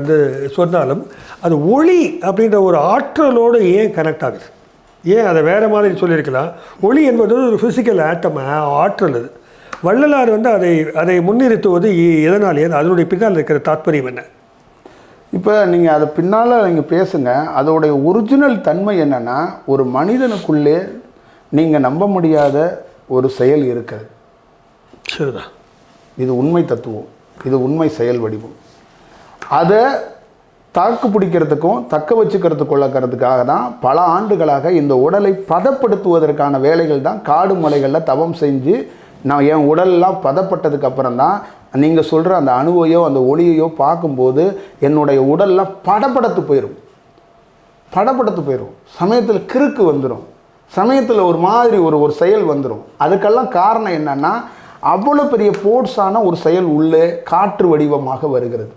சொன்னாலும் அது ஒளி அப்படின்ற ஒரு ஆற்றலோடு ஏன் கனெக்ட் ஆகுது? ஏன் அதை வேறு மாதிரி சொல்லியிருக்கலாம்? ஒளி என்பது ஒரு ஃபிசிக்கல் ஆட்டம், ஆற்றல். அது வள்ளலார் அதை முன்னிறுத்துவது எதனால்? அதனுடைய பின்னால் இருக்கிற தாற்பயம் என்ன? இப்போ நீங்கள் அதை பின்னால் நீங்கள் பேசுங்க. அதோடைய ஒரிஜினல் தன்மை என்னென்னா, ஒரு மனிதனுக்குள்ளே நீங்கள் நம்ப முடியாத ஒரு செயல் இருக்கிறது. சரிதான். இது உண்மை தத்துவம், இது உண்மை செயல் வடிவம். அதை தாக்கு பிடிக்கிறதுக்கும் தக்க வச்சுக்கிறதுக்குள்ளக்கிறதுக்காக தான் பல ஆண்டுகளாக இந்த உடலை பதப்படுத்துவதற்கான வேலைகள் தான் காடு மலைகளில் தவம் செஞ்சு நான் என் உடலெல்லாம் பதப்பட்டதுக்கு அப்புறம் தான் நீங்கள் சொல்கிற அந்த அணுவையோ அந்த ஒளியையோ பார்க்கும்போது என்னுடைய உடல்லாம் படபடத்து போயிடும். சமயத்தில் கிறுக்கு வந்துடும், சமயத்தில் ஒரு மாதிரி ஒரு செயல் வந்துடும். அதுக்கெல்லாம் காரணம் என்னன்னா அவ்வளோ பெரிய போர்ஸான ஒரு செயல் உள்ளே காற்று வடிவமாக வருகிறது.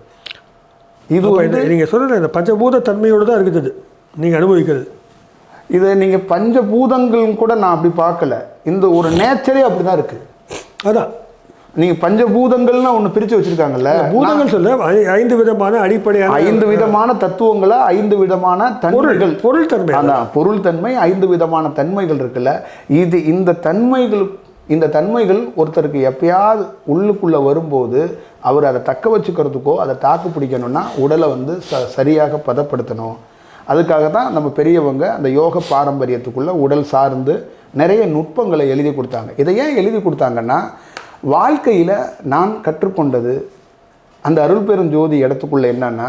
இது நீங்கள் சொல்கிற இந்த பஞ்சபூத தன்மையோடு தான் இருக்குது நீங்கள் அனுபவிக்கிறது. இதை நீங்கள் பஞ்சபூதங்கள் கூட நான் அப்படி பார்க்கல, இந்த ஒரு நேச்சரே அப்படி தான் இருக்குது. அதான் நீங்கள் பஞ்சபூதங்கள்னா ஒன்று பிரித்து வச்சுருக்காங்கல்ல, பூதங்கள் சொல்ல 5 விதமான அடிப்படையான 5 விதமான தத்துவங்களை 5 விதமான தன்மைகள், பொருள் தன்மை, அதான் பொருள் தன்மை 5 விதமான தன்மைகள் இருக்குல்ல. இந்த தன்மைகள் ஒருத்தருக்கு எப்பயாவது உள்ளுக்குள்ளே வரும்போது அவர் அதை தக்க வச்சுக்கிறதுக்கோ அதை தாக்கு பிடிக்கணும்னா உடலை வந்து சரியாக பதப்படுத்தணும். அதுக்காக தான் நம்ம பெரியவங்க அந்த யோக பாரம்பரியத்துக்குள்ளே உடல் சார்ந்து நிறைய நுட்பங்களை எழுதி கொடுத்தாங்க. இதை ஏன் எழுதி கொடுத்தாங்கன்னா, வாழ்க்கையில் நான் கற்றுக்கொண்டது அந்த அருள் பெரும் ஜோதி இடத்துக்குள்ளே என்னன்னா,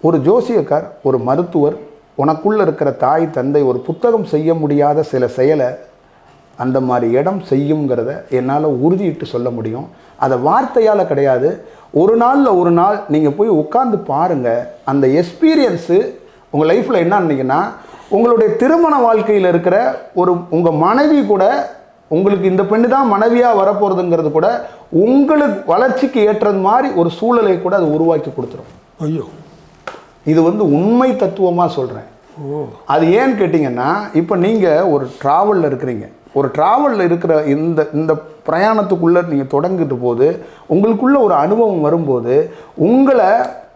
ஒரு ஜோசியக்கார், ஒரு மருத்துவர், உனக்குள்ளே இருக்கிற தாய் தந்தை ஒரு புத்தகம் செய்ய முடியாத சில செயலை அந்த மாதிரி இடம் செய்யுங்கிறத என்னால் உறுதியிட்டு சொல்ல முடியும். அதை வார்த்தையால் கிடையாது, ஒரு நாள் நீங்கள் போய் உட்காந்து பாருங்கள். அந்த எக்ஸ்பீரியன்ஸு உங்கள் லைஃப்பில் என்னன்னீங்கன்னா, உங்களுடைய திருமண வாழ்க்கையில் இருக்கிற உங்கள் மனைவி கூட உங்களுக்கு இந்த பெண்ணு தான் மனைவியாக வரப்போகிறதுங்கிறது கூட உங்களுக்கு வளர்ச்சிக்கு ஏற்றது மாதிரி ஒரு சூழலை கூட அது உருவாக்கி கொடுத்துரும். ஐயோ, இது வந்து உண்மை தத்துவமாக சொல்கிறேன். அது ஏன்னு கேட்டிங்கன்னா, இப்போ நீங்கள் ஒரு ட்ராவலில் இருக்கிறீங்க, ஒரு ட்ராவலில் இருக்கிற இந்த பிரயாணத்துக்குள்ளே நீங்கள் தொடங்கிட்டு போது உங்களுக்குள்ள ஒரு அனுபவம் வரும்போது உங்களை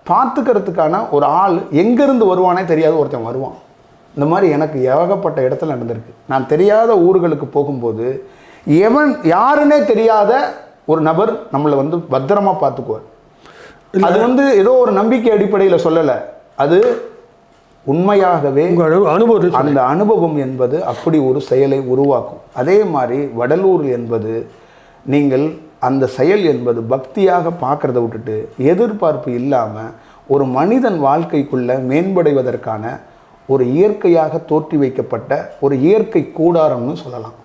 பார்த்துக்கிறதுக்கான ஒரு ஆள் எங்கேருந்து வருவானே தெரியாத ஒருத்தன் வருவான். இந்த மாதிரி எனக்கு ஏகப்பட்ட இடத்துல நடந்திருக்கு. நான் தெரியாத ஊர்களுக்கு போகும்போது யாருன்னே தெரியாத ஒரு நபர் நம்மளை வந்து பத்திரமா பார்த்துக்குவார். அது வந்து ஏதோ ஒரு நம்பிக்கை அடிப்படையில் சொல்லலை, அது உண்மையாகவே அந்த அனுபவம் என்பது அப்படி ஒரு செயலை உருவாக்கும். அதே மாதிரி வடலூர் என்பது நீங்கள் அந்த செயல் என்பது பக்தியாக பார்க்குறத விட்டுட்டு எதிர்பார்ப்பு இல்லாமல் ஒரு மனிதன் வாழ்க்கைக்குள்ளே மேம்படுவதற்கான ஒரு இயற்கையாக தோற்றி வைக்கப்பட்ட ஒரு இயற்கை கூடாரம்னு சொல்லலாம்.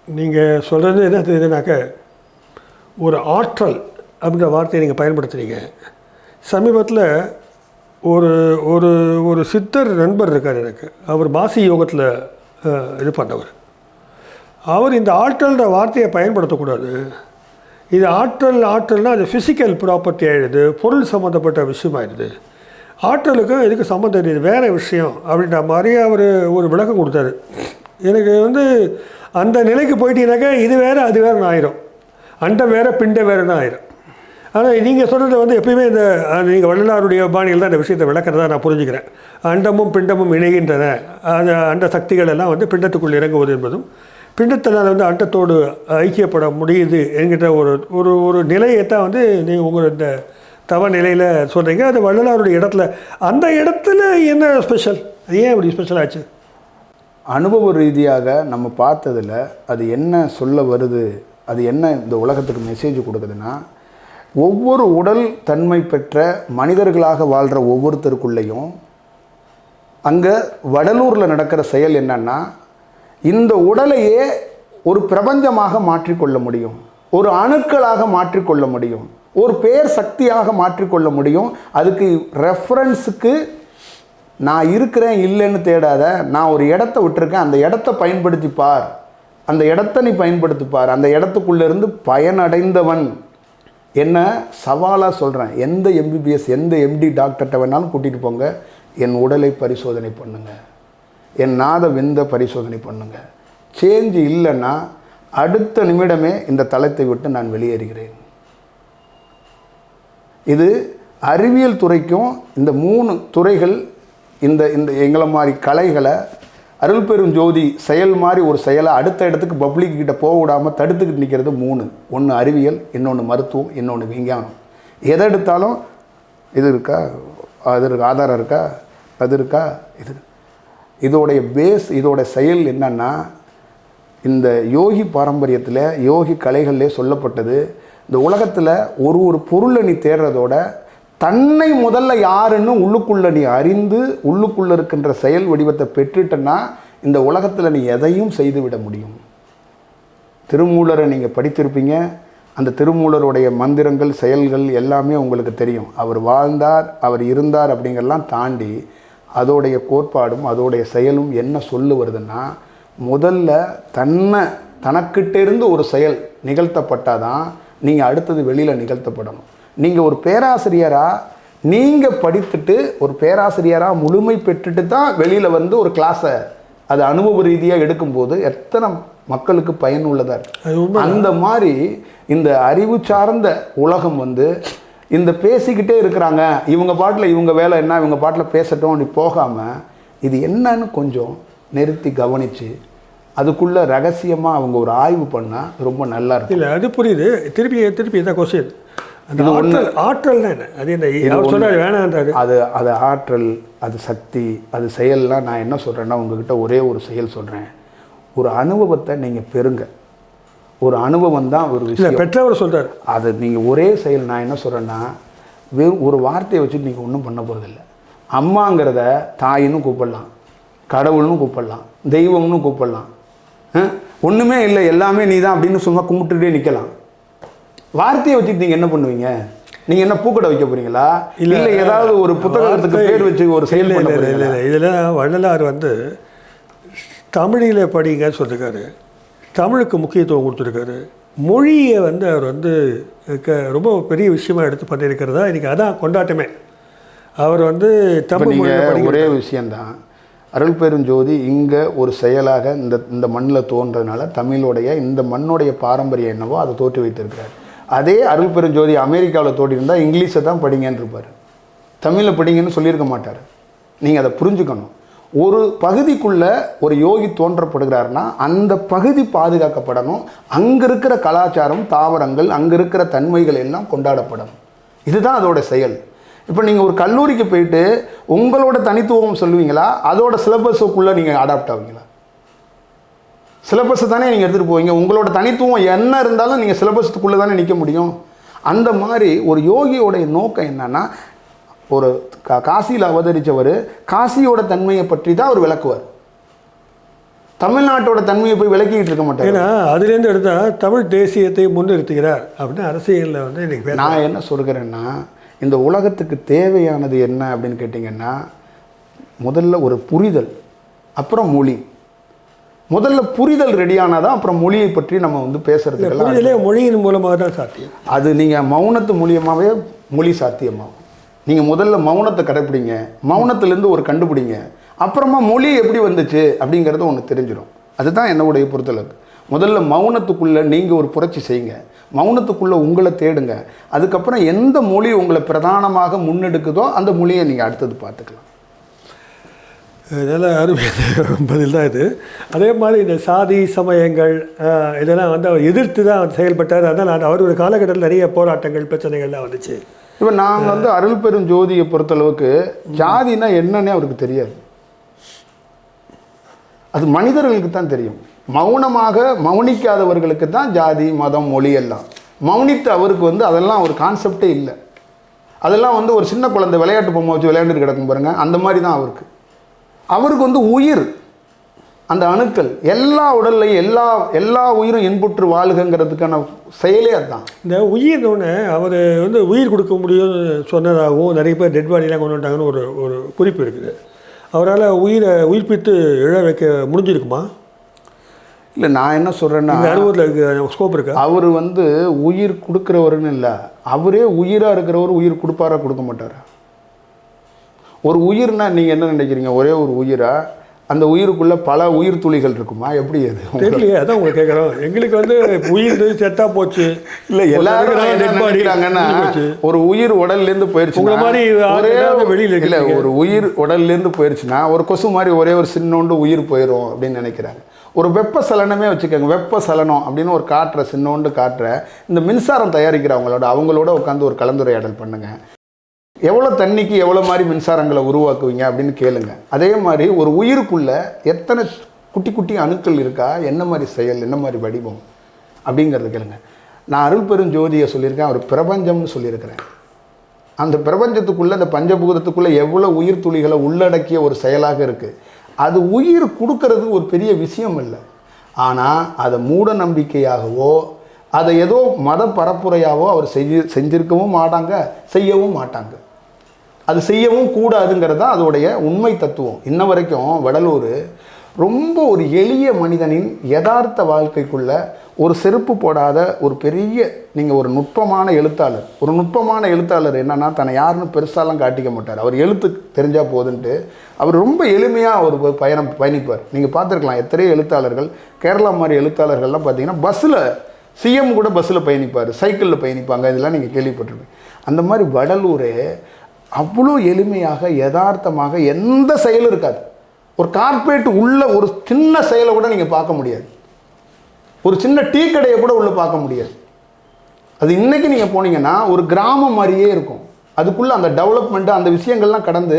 நீங்கள் சொல்கிறது என்ன தெரியுதுனாக்க, ஒரு ஆற்றல் அப்படின்ற வார்த்தையை நீங்கள் பயன்படுத்துகிறீங்க. சமீபத்தில் ஒரு ஒரு ஒரு சித்தர் நண்பர் இருக்கார் எனக்கு, அவர் பாசி யோகத்தில் இது பண்ணவர். அவர் இந்த ஆற்றல்ன்ற வார்த்தையை பயன்படுத்தக்கூடாது. இது ஆற்றல்னால் அது ஃபிசிக்கல் ப்ராப்பர்ட்டி ஆகிடுது, பொருள் சம்மந்தப்பட்ட விஷயமாகிடுது. ஆற்றலுக்கும் இதுக்கு சம்மந்தம் தெரியுது, வேறு விஷயம் அப்படின்ற மாதிரி அவர் ஒரு விளக்கம் கொடுத்தாரு. எனக்கு வந்து அந்த நிலைக்கு போயிட்டீங்கன்னாக்கா இது வேறு அது வேறுன்னு ஆயிரும், அண்டம் வேறு பிண்டம் வேறுன்னு ஆயிரும். ஆனால் நீங்கள் சொல்கிறது வந்து எப்பயுமே இந்த நீங்கள் வள்ளலாருடைய பாணியில் தான் இந்த விஷயத்தை விளக்கிறதா நான் புரிஞ்சுக்கிறேன். அண்டமும் பிண்டமும் இணைகின்றன, அந்த அண்ட சக்திகள் எல்லாம் வந்து பிண்டத்துக்குள் இறங்குவது என்பதும் பிண்டத்தினால் வந்து அண்டத்தோடு ஐக்கியப்பட முடியுது என்கிற ஒரு ஒரு நிலையை தான் வந்து நீங்கள் உங்கள் இந்த தவ நிலையில் சொல்கிறீங்க. அது வள்ளலாருடைய இடத்துல, அந்த இடத்துல என்ன ஸ்பெஷல், அது ஏன் அப்படி ஸ்பெஷல் ஆச்சு? அனுபவ ரீதியாக நம்ம பார்த்ததில் அது என்ன சொல்ல வருது, அது என்ன இந்த உலகத்துக்கு மெசேஜ் கொடுக்குதுன்னா, ஒவ்வொரு உடல் தன்மை பெற்ற மனிதர்களாக வாழ்கிற ஒவ்வொருத்தருக்குள்ளேயும் அங்கே வடலூரில் நடக்கிற செயல் என்னன்னா, இந்த உடலையே ஒரு பிரபஞ்சமாக மாற்றிக்கொள்ள முடியும், ஒரு அணுக்களாக மாற்றிக்கொள்ள முடியும், ஒரு பேர் சக்தியாக மாற்றிக்கொள்ள முடியும். அதுக்கு ரெஃபரன்ஸுக்கு நான் இருக்கிறேன் இல்லைன்னு தேடாத, நான் ஒரு இடத்த விட்டுருக்கேன், அந்த இடத்த பயன்படுத்திப்பார், அந்த இடத்த நீ பயன்படுத்திப்பார், அந்த இடத்துக்குள்ளேருந்து பயனடைந்தவன். என்ன சவாலாக சொல்கிறேன், எந்த எம்பிபிஎஸ் எந்த எம்டி டாக்டர்கிட்ட வேணாலும் கூட்டிகிட்டு போங்க, என் உடலை பரிசோதனை பண்ணுங்கள், என் நாத விந்த பரிசோதனை பண்ணுங்கள். சேஞ்சு இல்லைன்னா அடுத்த நிமிடமே இந்த தளத்தை விட்டு நான் வெளியேறுகிறேன். இது அறிவியல் துறைக்கும் இந்த 3 துறைகள் இந்த இந்த எங்களை மாதிரி கலைகளை அருள் பெரும் ஜோதி செயல் மாதிரி ஒரு செயலை அடுத்த இடத்துக்கு பப்ளிக் கிட்ட போக விடாமல் தடுத்துக்கிட்டு நிற்கிறது 3. ஒன்று அறிவியல், இன்னொன்று மருத்துவம், இன்னொன்று விஞ்ஞானம். எதை எடுத்தாலும் இது இருக்கா, அது இருக்கா, ஆதாரம் இருக்கா, அது இருக்கா, இதோடைய பேஸ், இதோட செயல் என்னன்னா, இந்த யோகி பாரம்பரியத்தில் யோகி கலைகளிலே சொல்லப்பட்டது, இந்த உலகத்தில் ஒரு பொருளை நீ தேடுறதோட தன்னை முதல்ல யாருன்னு உள்ளுக்குள்ளே நீ அறிந்து உள்ளுக்குள்ளே இருக்கின்ற செயல் வடிவத்தை பெற்றுட்டன்னா இந்த உலகத்தில் நீ எதையும் செய்து விட முடியும். திருமூலரை நீங்கள் படித்திருப்பீங்க. அந்த திருமூலருடைய மந்திரங்கள் செயல்கள் எல்லாமே உங்களுக்கு தெரியும். அவர் வாழ்ந்தார், அவர் இருந்தார் அப்படிங்கிறலாம் தாண்டி அதோடைய கோட்பாடும் அதோடைய செயலும் என்ன சொல்லு வருதுன்னா, முதல்ல தனக்கிட்டேருந்து ஒரு செயல் நிகழ்த்தப்பட்டாதான் நீங்கள் அடுத்தது வெளியில் நிகழ்த்தப்படணும். நீங்கள் ஒரு பேராசிரியராக நீங்கள் படித்துட்டு ஒரு பேராசிரியராக முழுமை பெற்றுட்டு தான் வெளியில் வந்து ஒரு கிளாஸை அது அனுபவ ரீதியாக எடுக்கும்போது எத்தனை மக்களுக்கு பயனுள்ளதாக இருக்குது. அந்த மாதிரி இந்த அறிவு சார்ந்த உலகம் வந்து இந்த பேசிக்கிட்டே இருக்கிறாங்க, இவங்க பாட்டில் இவங்க வேலை என்ன, இவங்க பாட்டில் பேசட்டும் அப்படி போகாமல் இது என்னன்னு கொஞ்சம் நிறுத்தி கவனித்து அதுக்குள்ளே ரகசியமாக அவங்க ஒரு ஆய்வு பண்ணால் ரொம்ப நல்லா இருக்கும். இல்லை, அது புரியுது. திருப்பி இதான் கொஸ்டின். அந்த ஆற்றல் தான் என்ன? அது என்ன சொன்னார் வேணான்றாரு. அது ஆற்றல், அது சக்தி, அது செயல்லாம். நான் என்ன சொல்கிறேன்னா, உங்ககிட்ட ஒரே ஒரு செயல் சொல்கிறேன். ஒரு அனுபவத்தை நீங்கள் பெறுங்க. ஒரு அனுபவம் தான் ஒரு விஷயம். பெற்றவர் சொல்கிறார். அது நீங்கள் ஒரே செயல். நான் என்ன சொல்கிறேன்னா, வெறும் ஒரு வார்த்தையை வச்சுட்டு நீங்கள் ஒன்றும் பண்ண போகிறதில்ல. அம்மாங்கிறத தாயின்னு கூப்பிடலாம், கடவுள்னு கூப்பிடலாம், தெய்வம்னு கூப்பிடலாம். ஒன்றுமே இல்லை, எல்லாமே நீ தான் அப்படின்னு சும்மா கும்பிட்டுட்டே நிற்கலாம். வார்த்தையை வச்சுட்டு நீங்கள் என்ன பண்ணுவீங்க? நீங்கள் என்ன பூக்கடை வைக்க போகிறீங்களா? இல்லை ஏதாவது ஒரு புத்தகத்துக்கு பேர் வச்சு ஒரு செயல் பண்ண போகிறீங்களா? இதில் வள்ளலார் வந்து தமிழில் படிங்க சொல்லியிருக்காரு, தமிழுக்கு முக்கியத்துவம் கொடுத்துருக்காரு. மொழியை வந்து அவர் வந்து ரொம்ப பெரிய விஷயமாக எடுத்து பண்ணியிருக்கிறதா இன்றைக்கி அதான் கொண்டாட்டமே. அவர் வந்து தமிழ் மொழியில் ஒரே விஷயந்தான். அருள் பெருஞ்சோதி இங்கே ஒரு செயலாக இந்த மண்ணில் தோன்றதுனால தமிழுடைய இந்த மண்ணுடைய பாரம்பரியம் என்னவோ அதை தோற்றி வைத்திருக்கிறார். அதே அருள் பெருஞ்சோதி அமெரிக்காவில் தோட்டியிருந்தால் இங்கிலீஷை தான் படிங்கன்னு இருப்பார், தமிழில் படிங்கன்னு சொல்லியிருக்க மாட்டார். நீங்கள் அதை புரிஞ்சுக்கணும். ஒரு பகுதிக்குள்ளே ஒரு யோகி தோன்றப்படுகிறாருன்னா அந்த பகுதி பாதுகாக்கப்படணும். அங்கே இருக்கிற கலாச்சாரம், தாவரங்கள், அங்கே இருக்கிற தன்மைகள் எல்லாம் கொண்டாடப்படணும். இதுதான் அதோட செயல். இப்போ நீங்கள் ஒரு கல்லூரிக்கு போயிட்டு உங்களோட தனித்துவம் சொல்லுவீங்களா, அதோட சிலபஸுக்குள்ளே நீங்கள் அடாப்ட் ஆவீங்களா? சிலபஸை தானே நீங்கள் எடுத்துகிட்டு போவீங்க. உங்களோட தனித்துவம் என்ன இருந்தாலும் நீங்கள் சிலபஸுக்குள்ளே தானே நிற்க முடியும். அந்த மாதிரி ஒரு யோகியோடைய நோக்கம் என்னன்னா, ஒரு காசியில் அவதரித்தவர் காசியோட தன்மையை பற்றி தான் அவர் விளக்குவார். தமிழ்நாட்டோட தன்மையை போய் விளக்கிட்டு இருக்க மாட்டார். ஏன்னா அதுலேருந்து எடுத்தால் தமிழ் தேசியத்தை முன்னிறுத்துகிறார் அப்படின்னு அரசியலில் வந்து இன்னைக்கு நான் என்ன சொல்கிறேன்னா, இந்த உலகத்துக்கு தேவையானது என்ன அப்படின்னு கேட்டிங்கன்னா, முதல்ல ஒரு புரிதல், அப்புறம் மொழி. முதல்ல புரிதல் ரெடியானாதான் அப்புறம் மொழியை பற்றி நம்ம வந்து பேசுறதுக்கெல்லாம் மொழியின் மூலமாக தான் சாத்தியம். அது நீங்கள் மௌனத்து மூலியமாகவே மொழி சாத்தியமாகும். நீங்கள் முதல்ல மௌனத்தை கடைப்பிடிங்க, மௌனத்துலேருந்து ஒரு கண்டுபிடிங்க, அப்புறமா மொழி எப்படி வந்துச்சு அப்படிங்கிறது ஒன்று தெரிஞ்சிடும். அதுதான் என்னுடைய பொறுத்தளவுக்கு. முதல்ல மௌனத்துக்குள்ளே நீங்கள் ஒரு புரட்சி செய்யுங்க, மௌனத்துக்குள்ளே உங்களை தேடுங்க. அதுக்கப்புறம் எந்த மொழி உங்களை பிரதானமாக முன்னெடுக்குதோ அந்த மொழியை நீங்கள் அடுத்தது பார்த்துக்கலாம். இதெல்லாம் அருமையான பதில் தான் இது. அதே மாதிரி இந்த சாதி சமயங்கள் இதெல்லாம் வந்து அவர் எதிர்த்து தான் செயல்பட்டார். அதான் அவர் ஒரு காலகட்டத்தில் நிறைய போராட்டங்கள் பிரச்சனைகள்லாம் வந்துச்சு. இப்போ நாங்கள் வந்து அருள் பெருஞ்சோதியை பொறுத்தளவுக்கு ஜாதினா என்னன்னே அவருக்கு தெரியாது. அது மனிதர்களுக்கு தான் தெரியும். மௌனிக்காதவர்களுக்கு தான் ஜாதி மதம் மொழி எல்லாம். மௌனித்து அவருக்கு வந்து அதெல்லாம் ஒரு கான்செப்டே இல்லை. அதெல்லாம் வந்து ஒரு சின்ன குழந்தை விளையாட்டு பொம்மை வச்சு விளையாண்டுட்டு கிடக்கும் பாருங்கள், அந்த மாதிரி தான் அவருக்கு வந்து உயிர், அந்த அணுக்கள் எல்லா உடல்லையும் எல்லா உயிரும் இன்புற்று வாழுகிறதுக்கான செயலே அதுதான். இந்த உயிர் ஒன்று அவர் வந்து உயிர் கொடுக்க முடியும்னு சொன்னதாகவும் நிறைய பேர் டெட் பாடிலாம் கொண்டு வந்துட்டாங்கன்னு ஒரு குறிப்பு இருக்குது. அவரால் உயிர்ப்பித்து இழ வைக்க முடிஞ்சிருக்குமா? இல்லை, நான் என்ன சொல்கிறேன்னா, அனுபவத்தில் ஸ்கோப் இருக்கு. அவர் வந்து உயிர் கொடுக்குறவருன்னு இல்லை, அவரே உயிராக இருக்கிறவர் உயிர் கொடுப்பாரா கொடுக்க மாட்டாரா? ஒரு உயிர்னா நீங்கள் என்ன நினைக்கிறீங்க? ஒரே ஒரு உயிரா? அந்த உயிருக்குள்ளே பல உயிர் துளிகள் இருக்குமா? எப்படி அது தெரியலையே, அதான் உங்களுக்கு கேட்குறோம். எங்களுக்கு வந்து உயிர் செத்தா போச்சு. இல்லை, எல்லாரும் நினைக்கிறாங்கன்னா ஒரு உயிர் உடல்லேருந்து போயிடுச்சு, உங்களை மாதிரி ஒரே வெளியில் இல்லை, ஒரு உயிர் உடல்லேருந்து போயிடுச்சுன்னா ஒரு கொசு மாதிரி ஒரே ஒரு சின்னோண்டு உயிர் போயிடும் அப்படின்னு நினைக்கிறாங்க. ஒரு வெப்ப சலனமே வச்சுக்கோங்க. வெப்ப சலனம் அப்படின்னு ஒரு காற்றை சின்னோண்டு காற்றை இந்த மின்சாரம் அவங்களோட உட்காந்து ஒரு கலந்துரையாடல் பண்ணுங்கள். எவ்வளோ தண்ணிக்கு எவ்வளோ மாதிரி மின்சாரங்களை உருவாக்குவீங்க அப்படின்னு கேளுங்க. அதே மாதிரி ஒரு உயிருக்குள்ளே எத்தனை குட்டி குட்டி அணுக்கள் இருக்கா, என்ன மாதிரி செயல், என்ன மாதிரி வடிவம் அப்படிங்கிறது கேளுங்க. நான் அருள் பெருஞ்சோதியை சொல்லியிருக்கேன், அவர் பிரபஞ்சம்னு சொல்லியிருக்கிறேன். அந்த பிரபஞ்சத்துக்குள்ளே, அந்த பஞ்சபூதத்துக்குள்ளே எவ்வளோ உயிர் துளிகளை உள்ளடக்கிய ஒரு செயலாக இருக்குது. அது உயிர் கொடுக்கறது ஒரு பெரிய விஷயம் இல்லை. ஆனால் அதை மூட நம்பிக்கையாகவோ அதை ஏதோ மத பரப்புரையாகவோ அவர் செஞ்சிருக்கவும் மாட்டாங்க, செய்யவும் மாட்டாங்க. அது செய்யவும் கூடாதுங்கிறது தான் அதோடைய உண்மை தத்துவம். இன்ன வரைக்கும் வடலூர் ரொம்ப ஒரு எளிய மனிதனின் யதார்த்த வாழ்க்கைக்குள்ள ஒரு செருப்பு போடாத ஒரு பெரிய, நீங்கள் ஒரு நுட்பமான எழுத்தாளர், ஒரு நுட்பமான எழுத்தாளர் என்னன்னா தன்னை யாருன்னு பெருசாலாம் காட்டிக்க மாட்டார். அவர் எழுத்து தெரிஞ்சால் போதுன்ட்டு அவர் ரொம்ப எளிமையாக அவர் பயணிப்பார். நீங்கள் பார்த்துருக்கலாம் எத்தனையோ எழுத்தாளர்கள், கேரளா மாதிரி எழுத்தாளர்கள்லாம் பார்த்தீங்கன்னா பஸ்ஸில், சிஎம் கூட பஸ்ஸில் பயணிப்பார், சைக்கிளில் பயணிப்பாங்க, இதெல்லாம் நீங்கள் கேள்விப்பட்டிருப்பீங்க. அந்த மாதிரி வடலூரே அவ்வளோ எளிமையாக யதார்த்தமாக எந்த செயலும் இருக்காது. ஒரு கார்ப்பரேட் உள்ள ஒரு சின்ன செயலை கூட நீங்கள் பார்க்க முடியாது. ஒரு சின்ன டீ கடையை கூட உள்ளே பார்க்க முடியாது. அது இன்றைக்கி நீங்கள் போனீங்கன்னா ஒரு கிராமம் மாதிரியே இருக்கும். அதுக்குள்ளே அந்த டெவலப்மெண்ட்டு அந்த விஷயங்கள்லாம் கடந்து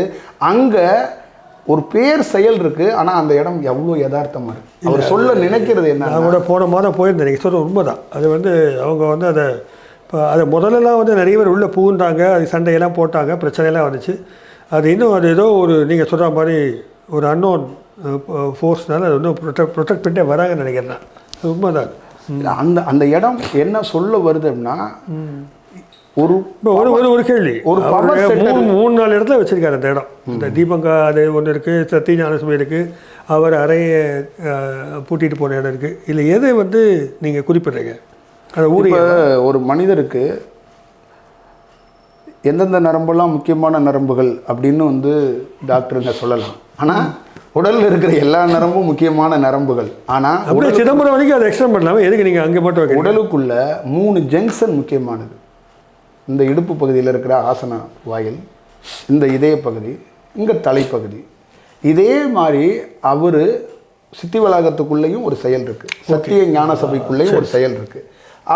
அங்கே ஒரு பேர் செயல் இருக்குது. ஆனால் அந்த இடம் எவ்வளோ யதார்த்தமாக இருக்குது. அவர் சொல்ல நினைக்கிறது என்ன. நான் கூட போன மாதம் போயிருந்தேன். நீங்கள் சொல்கிற உண்மைதான். அது அவங்க அதை இப்போ அதை முதல்லலாம் நிறைய பேர் உள்ளே பூந்தாங்க, அது சண்டையெல்லாம் போட்டாங்க, பிரச்சனையெல்லாம் வந்துச்சு. அது இன்னும் அது ஏதோ ஒரு நீங்கள் சொல்கிற மாதிரி ஒரு அன்னோன் ஃபோர்ஸ்னால அது இன்னும் ப்ரொடெக்ட் பண்ணிட்டே வராங்கன்னு நினைக்கிறேன். அது உண்மைதான். அந்த இடம் என்ன சொல்ல வருது அப்படின்னா, ஒரு ஒரு கேள்வி, ஒரு 3-4 இடத்துல வச்சுருக்காரு அந்த இடம். இந்த தீபங்கா அது ஒன்று இருக்குது, சத்தியஞானசுமி இருக்குது, அவர் அறையை பூட்டிகிட்டு போன இடம் இருக்குது. இல்லை எதை நீங்கள் குறிப்பிட்றீங்க? இப்போ ஒரு மனிதருக்கு எந்தெந்த நரம்பெல்லாம் முக்கியமான நரம்புகள் அப்படின்னு டாக்டருங்க சொல்லலாம். ஆனால் உடலில் இருக்கிற எல்லா நரம்பும் முக்கியமான நரம்புகள். ஆனால் சிதம்பரம் வரைக்கும் அதை எக்ஸ்டெண்ட் பண்ணலாமா? எதுக்கு நீங்கள் அங்கே மட்டும் வைக்க? உடலுக்குள்ள 3 ஜங்ஷன் முக்கியமானது. இந்த இடுப்பு பகுதியில் இருக்கிற ஆசன வாயில், இந்த இதய பகுதி, இங்கே தலைப்பகுதி. இதே மாதிரி அவர் சித்தி வளாகத்துக்குள்ளேயும் ஒரு செயல் இருக்குது, சத்திய ஞான சபைக்குள்ளேயும் ஒரு செயல் இருக்குது,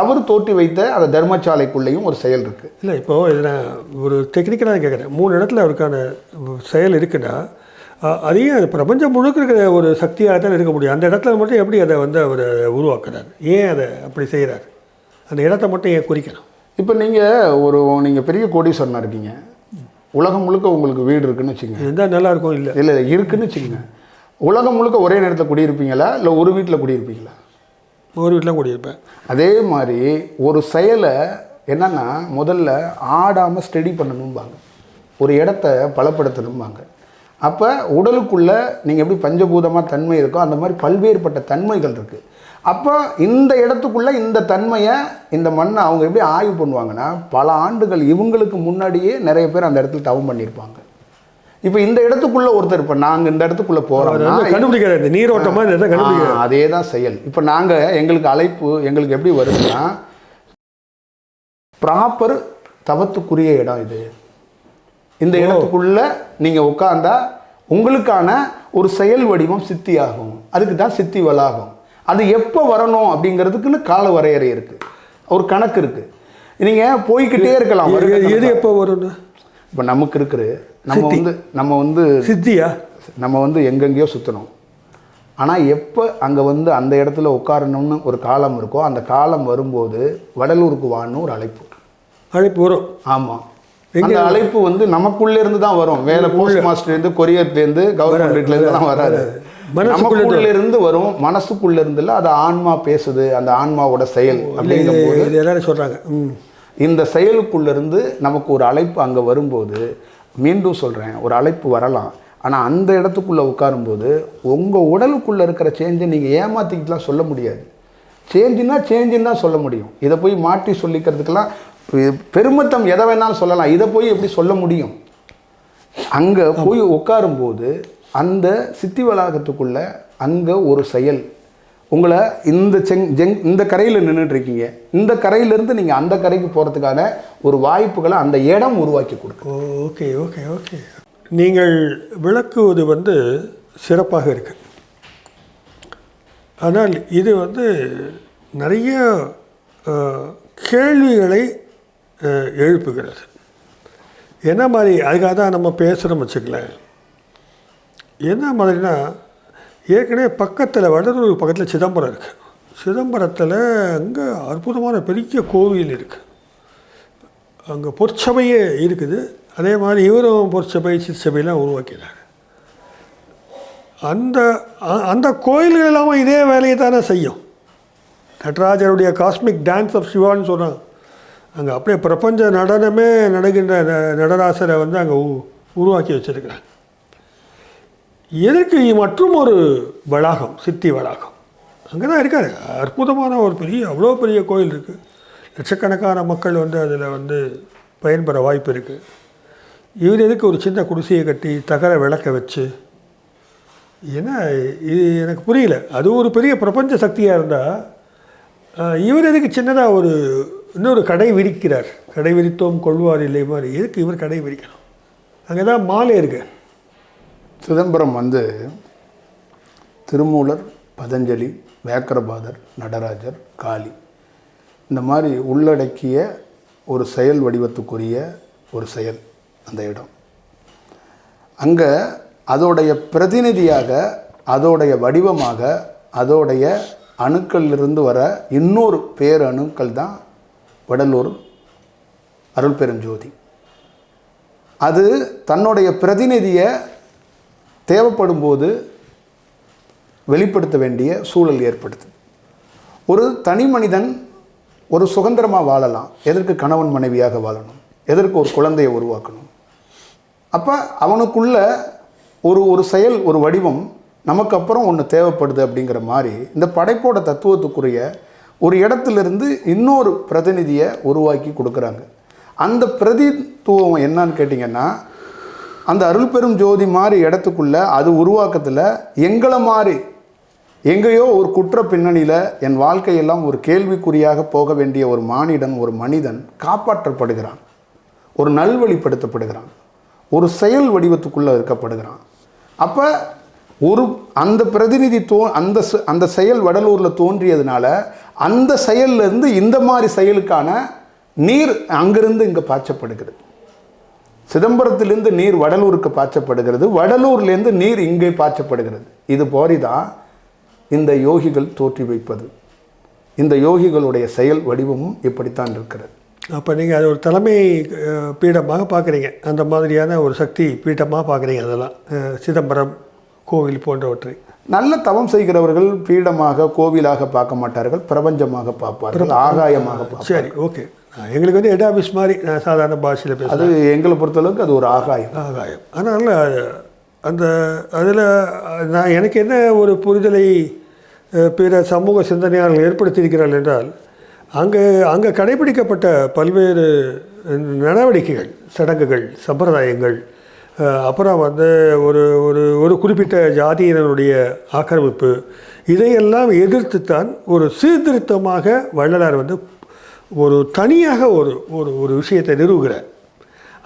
அவர் தோற்றி வைத்த அந்த தர்மசாலைக்குள்ளேயும் ஒரு செயல் இருக்குது. இல்லை, இப்போது இதில் ஒரு டெக்னிக்கலாக கேட்குறேன். 3 இடத்துல அவருக்கான செயல் இருக்குன்னா அதையும் அது பிரபஞ்சம் முழுக்க இருக்கிற ஒரு சக்தியாக தான் இருக்க முடியும். அந்த இடத்துல மட்டும் எப்படி அதை அவர் உருவாக்குறார்? ஏன் அதை அப்படி செய்கிறார்? அந்த இடத்த மட்டும் ஏன் குறிக்கணும்? இப்போ நீங்கள் பெரிய கோடீஸ்வரனாக இருக்கீங்க, உலகம் முழுக்க உங்களுக்கு வீடு இருக்குன்னு வச்சுக்கோங்க. இருந்தால் நல்லாயிருக்கும். இல்லை இல்லை இருக்குன்னு வச்சுக்கோங்க. உலகம் முழுக்க ஒரே நேரத்தில் குடியிருப்பீங்களா, இல்லை ஒரு வீட்டில் குடியிருப்பீங்களா? ஒரு வீட்டில் குடியிருப்பேன். அதே மாதிரி ஒரு செயலை என்னென்னா முதல்ல ஆடாமல் ஸ்டடி பண்ணணும்பாங்க, ஒரு இடத்த பலப்படுத்தணும்பாங்க. அப்போ உடலுக்குள்ளே நீங்கள் எப்படி பஞ்சபூதமாக தன்மை இருக்கோ அந்த மாதிரி பல்வேறுபட்ட தன்மைகள் இருக்குது. அப்போ இந்த இடத்துக்குள்ளே இந்த தன்மையை, இந்த மண்ணை அவங்க எப்படி ஆய்வு பண்ணுவாங்கன்னா, பல ஆண்டுகள் இவங்களுக்கு முன்னாடியே நிறைய பேர் அந்த இடத்துல தவம் பண்ணியிருப்பாங்க. இப்போ இந்த இடத்துக்குள்ளே ஒருத்தர், இப்போ நாங்கள் இந்த இடத்துக்குள்ளே போகிறோம்னா கண்டுபிடிக்கிறது நீரோட்டமாக அதே தான் செயல். இப்போ நாங்கள் எங்களுக்கு அழைப்பு எங்களுக்கு எப்படி வருதுன்னா, ப்ராப்பர் தவத்துக்குரிய இடம் இது. இந்த இடத்துக்குள்ளே நீங்கள் உட்கார்ந்தா உங்களுக்கான ஒரு செயல் வடிவம் சித்தி ஆகும். அதுக்கு தான் சித்தி வளாகம். அது எப்போ வரணும் அப்படிங்கிறதுக்குன்னு கால வரையறை இருக்குது, ஒரு கணக்கு இருக்குது. நீங்கள் போய்கிட்டே இருக்கலாம். எது எப்போ வரும்னு இப்போ நமக்கு இருக்கிற நம்ம சித்தியா நம்ம எங்கெங்கேயோ சுற்றணும். ஆனால் எப்போ அங்கே அந்த இடத்துல உட்காரணும்னு ஒரு காலம் இருக்கோ, அந்த காலம் வரும்போது வடலூருக்கு வான்னு ஒரு அழைப்பு வரும். ஆமாம், அந்த அழைப்பு நமக்குள்ளேருந்து தான் வரும். வேலை போஸ்ட் மாஸ்டர்லேருந்து, கொரியர்லேருந்து, கவர்மெண்ட்லேருந்து தான் வராது. நமக்குள்ளேருந்து வரும், மனசுக்குள்ளேருந்து இல்லை. அது ஆன்மா பேசுது, அந்த ஆன்மாவோட செயல் அப்படிங்கும்போது எல்லாரும் சொல்கிறாங்க. இந்த செயலுக்குள்ளேருந்து நமக்கு ஒரு அழைப்பு அங்கே வரும்போது, மீண்டும் சொல்கிறேன், ஒரு அழைப்பு வரலாம். ஆனால் அந்த இடத்துக்குள்ளே உட்காரும்போது உங்கள் உடலுக்குள்ளே இருக்கிற சேஞ்சை நீங்கள் ஏமாற்றிக்கிட்டுலாம் சொல்ல முடியாது. சேஞ்சுன்னு தான் சொல்ல முடியும். இதை போய் மாற்றி சொல்லிக்கிறதுக்கெல்லாம் பெருமித்தம் எதை வேணாலும் சொல்லலாம். இதை போய் எப்படி சொல்ல முடியும்? அங்கே போய் உட்காரும்போது அந்த சித்தி வளாகத்துக்குள்ளே அங்கே ஒரு செயல் உங்களை இந்த கரையில் நின்றுட்டுருக்கீங்க, இந்த கரையிலேருந்து நீங்கள் அந்த கரைக்கு போகிறதுக்கான ஒரு வாய்ப்புகளை அந்த இடம் உருவாக்கி கொடுக்கும். ஓகே ஓகே ஓகே நீங்கள் விளக்குவது சிறப்பாக இருக்கு. ஆனால் இது நிறைய கேள்விகளை எழுப்புகிறது. என்ன மாதிரி? அதுக்காக தான் நம்ம பேசுகிறோம் வச்சுக்கலாம். என்ன மாதிரினா, ஏற்கனவே பக்கத்தில் வடலூர் பக்கத்தில் சிதம்பரம் இருக்குது. சிதம்பரத்தில் அங்கே அற்புதமான பெரிய கோவில் இருக்குது. அங்கே பொற்சபையே இருக்குது. அதே மாதிரி இவரும் பொற்சபை சிற்சபையெல்லாம் உருவாக்கினார். அந்த அந்த கோயில்கள் இல்லாமல் இதே வேலையை தானே செய்யும். நடராஜருடைய காஸ்மிக் டான்ஸ் ஆஃப் சிவான்னு சொல்கிறாங்க. அங்கே அப்படியே பிரபஞ்ச நடனமே நடக்கின்ற நடராசரை வந்து அங்கே உருவாக்கி வச்சுருக்கிறாங்க. எதற்கு மற்றும் ஒரு வளாகம், சித்தி வளாகம் அங்கே தான் இருக்கார். அற்புதமான ஒரு பெரிய, அவ்வளோ பெரிய கோயில் இருக்குது. லட்சக்கணக்கான மக்கள் வந்து அதில் வந்து பயன்பெற வாய்ப்பு இருக்குது. இவர் எதுக்கு ஒரு சின்ன குடிசையை கட்டி தகர விளக்க வச்சு, ஏன்னா இது எனக்கு புரியல. அது ஒரு பெரிய பிரபஞ்ச சக்தியாக இருந்தால் இவர் எதுக்கு சின்னதாக ஒரு இன்னொரு கடை விரிக்கிறார்? கடை விரித்தோம் கொள்வார் இல்லை மாதிரி எதுக்கு இவர் கடை விரிக்கணும்? அங்கே தான் மாலை இருக்கு. சிதம்பரம் வந்து திருமூலர், பதஞ்சலி, வியாக்கரபாதர், நடராஜர், காளி இந்த மாதிரி உள்ளடக்கிய ஒரு செயல் வடிவத்துக்குரிய ஒரு செயல் அந்த இடம். அங்கே அதோடைய பிரதிநிதியாக, அதோடைய வடிவமாக, அதோடைய அணுக்களிலிருந்து வர இன்னொரு பேர் அணுக்கள் தான் வடலூர் அருள் பெருஞ்சோதி. அது தன்னுடைய பிரதிநிதியை தேவைப்படும் போது வெளிப்படுத்த வேண்டிய சூழல் ஏற்படுது. ஒரு தனி மனிதன் ஒரு சுதந்திரமாக வாழலாம். எதற்கு கணவன் மனைவியாக வாழணும்? எதற்கு ஒரு குழந்தையை உருவாக்கணும்? அப்போ அவனுக்குள்ள ஒரு செயல், ஒரு வடிவம் நமக்கு அப்புறம் ஒன்று தேவைப்படுது. அப்படிங்கிற மாதிரி இந்த படைப்போட தத்துவத்துக்குரிய ஒரு இடத்துலேருந்து இன்னொரு பிரதிநிதியை உருவாக்கி கொடுக்குறாங்க. அந்த பிரதித்துவம் என்னன்னு கேட்டிங்கன்னா, அந்த அருள் பெரும் ஜோதி மாதிரி இடத்துக்குள்ளே அது உருவாக்கத்தில் எங்களை மாதிரி எங்கேயோ ஒரு குற்ற பின்னணியில் என் வாழ்க்கையெல்லாம் ஒரு கேள்விக்குறியாக போக வேண்டிய ஒரு மானிடன், ஒரு மனிதன் காப்பாற்றப்படுகிறான், ஒரு நல்வழிப்படுத்தப்படுகிறான், ஒரு செயல் வடிவத்துக்குள்ளே இருக்கப்படுகிறான். அப்போ அந்த பிரதிநிதி அந்த செயல் வடலூரில் தோன்றியதுனால அந்த செயல்லேருந்து இந்த மாதிரி செயலுக்கான நீர் அங்கிருந்து இங்கே பாய்ச்சப்படுகிறது. சிதம்பரத்திலிருந்து நீர் வடலூருக்கு பாய்ச்சப்படுகிறது, வடலூர்லேருந்து நீர் இங்கே பாய்ச்சப்படுகிறது. இது போரி தான் இந்த யோகிகள் தோற்றி வைப்பது. இந்த யோகிகளுடைய செயல் வடிவமும் இப்படித்தான் இருக்கிறது. அப்போ நீங்கள் அது ஒரு தலைமை பீடமாக பார்க்குறீங்க, அந்த மாதிரியான ஒரு சக்தி பீடமாக பார்க்குறீங்க. அதெல்லாம் சிதம்பரம் கோவில் போன்றவற்றை நல்ல தவம் செய்கிறவர்கள் பீடமாக கோவிலாக பார்க்க மாட்டார்கள், பிரபஞ்சமாக பார்ப்பார்கள், ஆகாயமாக பார்ப்பார்கள். சரி, ஓகே. எங்களுக்கு வந்து ஹெட் ஆஃபீஸ் மாதிரி நான் சாதாரண பாஷையில் பேசுகிறேன். அது எங்களை பொறுத்தளவுக்கு அது ஒரு ஆகாயம். அதனால் அந்த அதில் நான் எனக்கு என்ன ஒரு புரிதலை பிற சமூக சிந்தனையாளர்கள் ஏற்படுத்தியிருக்கிறார்கள் என்றால், அங்கே கடைபிடிக்கப்பட்ட பல்வேறு நடவடிக்கைகள், சடங்குகள், சம்பிரதாயங்கள், அப்புறம் வந்து ஒரு ஒரு ஒரு குறிப்பிட்ட ஜாதியினருடைய ஆக்கிரமிப்பு, இதையெல்லாம் எதிர்த்துத்தான் ஒரு சீர்திருத்தமாக வள்ளலார் வந்து ஒரு தனியாக ஒரு ஒரு ஒரு விஷயத்தை நிறுவுகிறார்.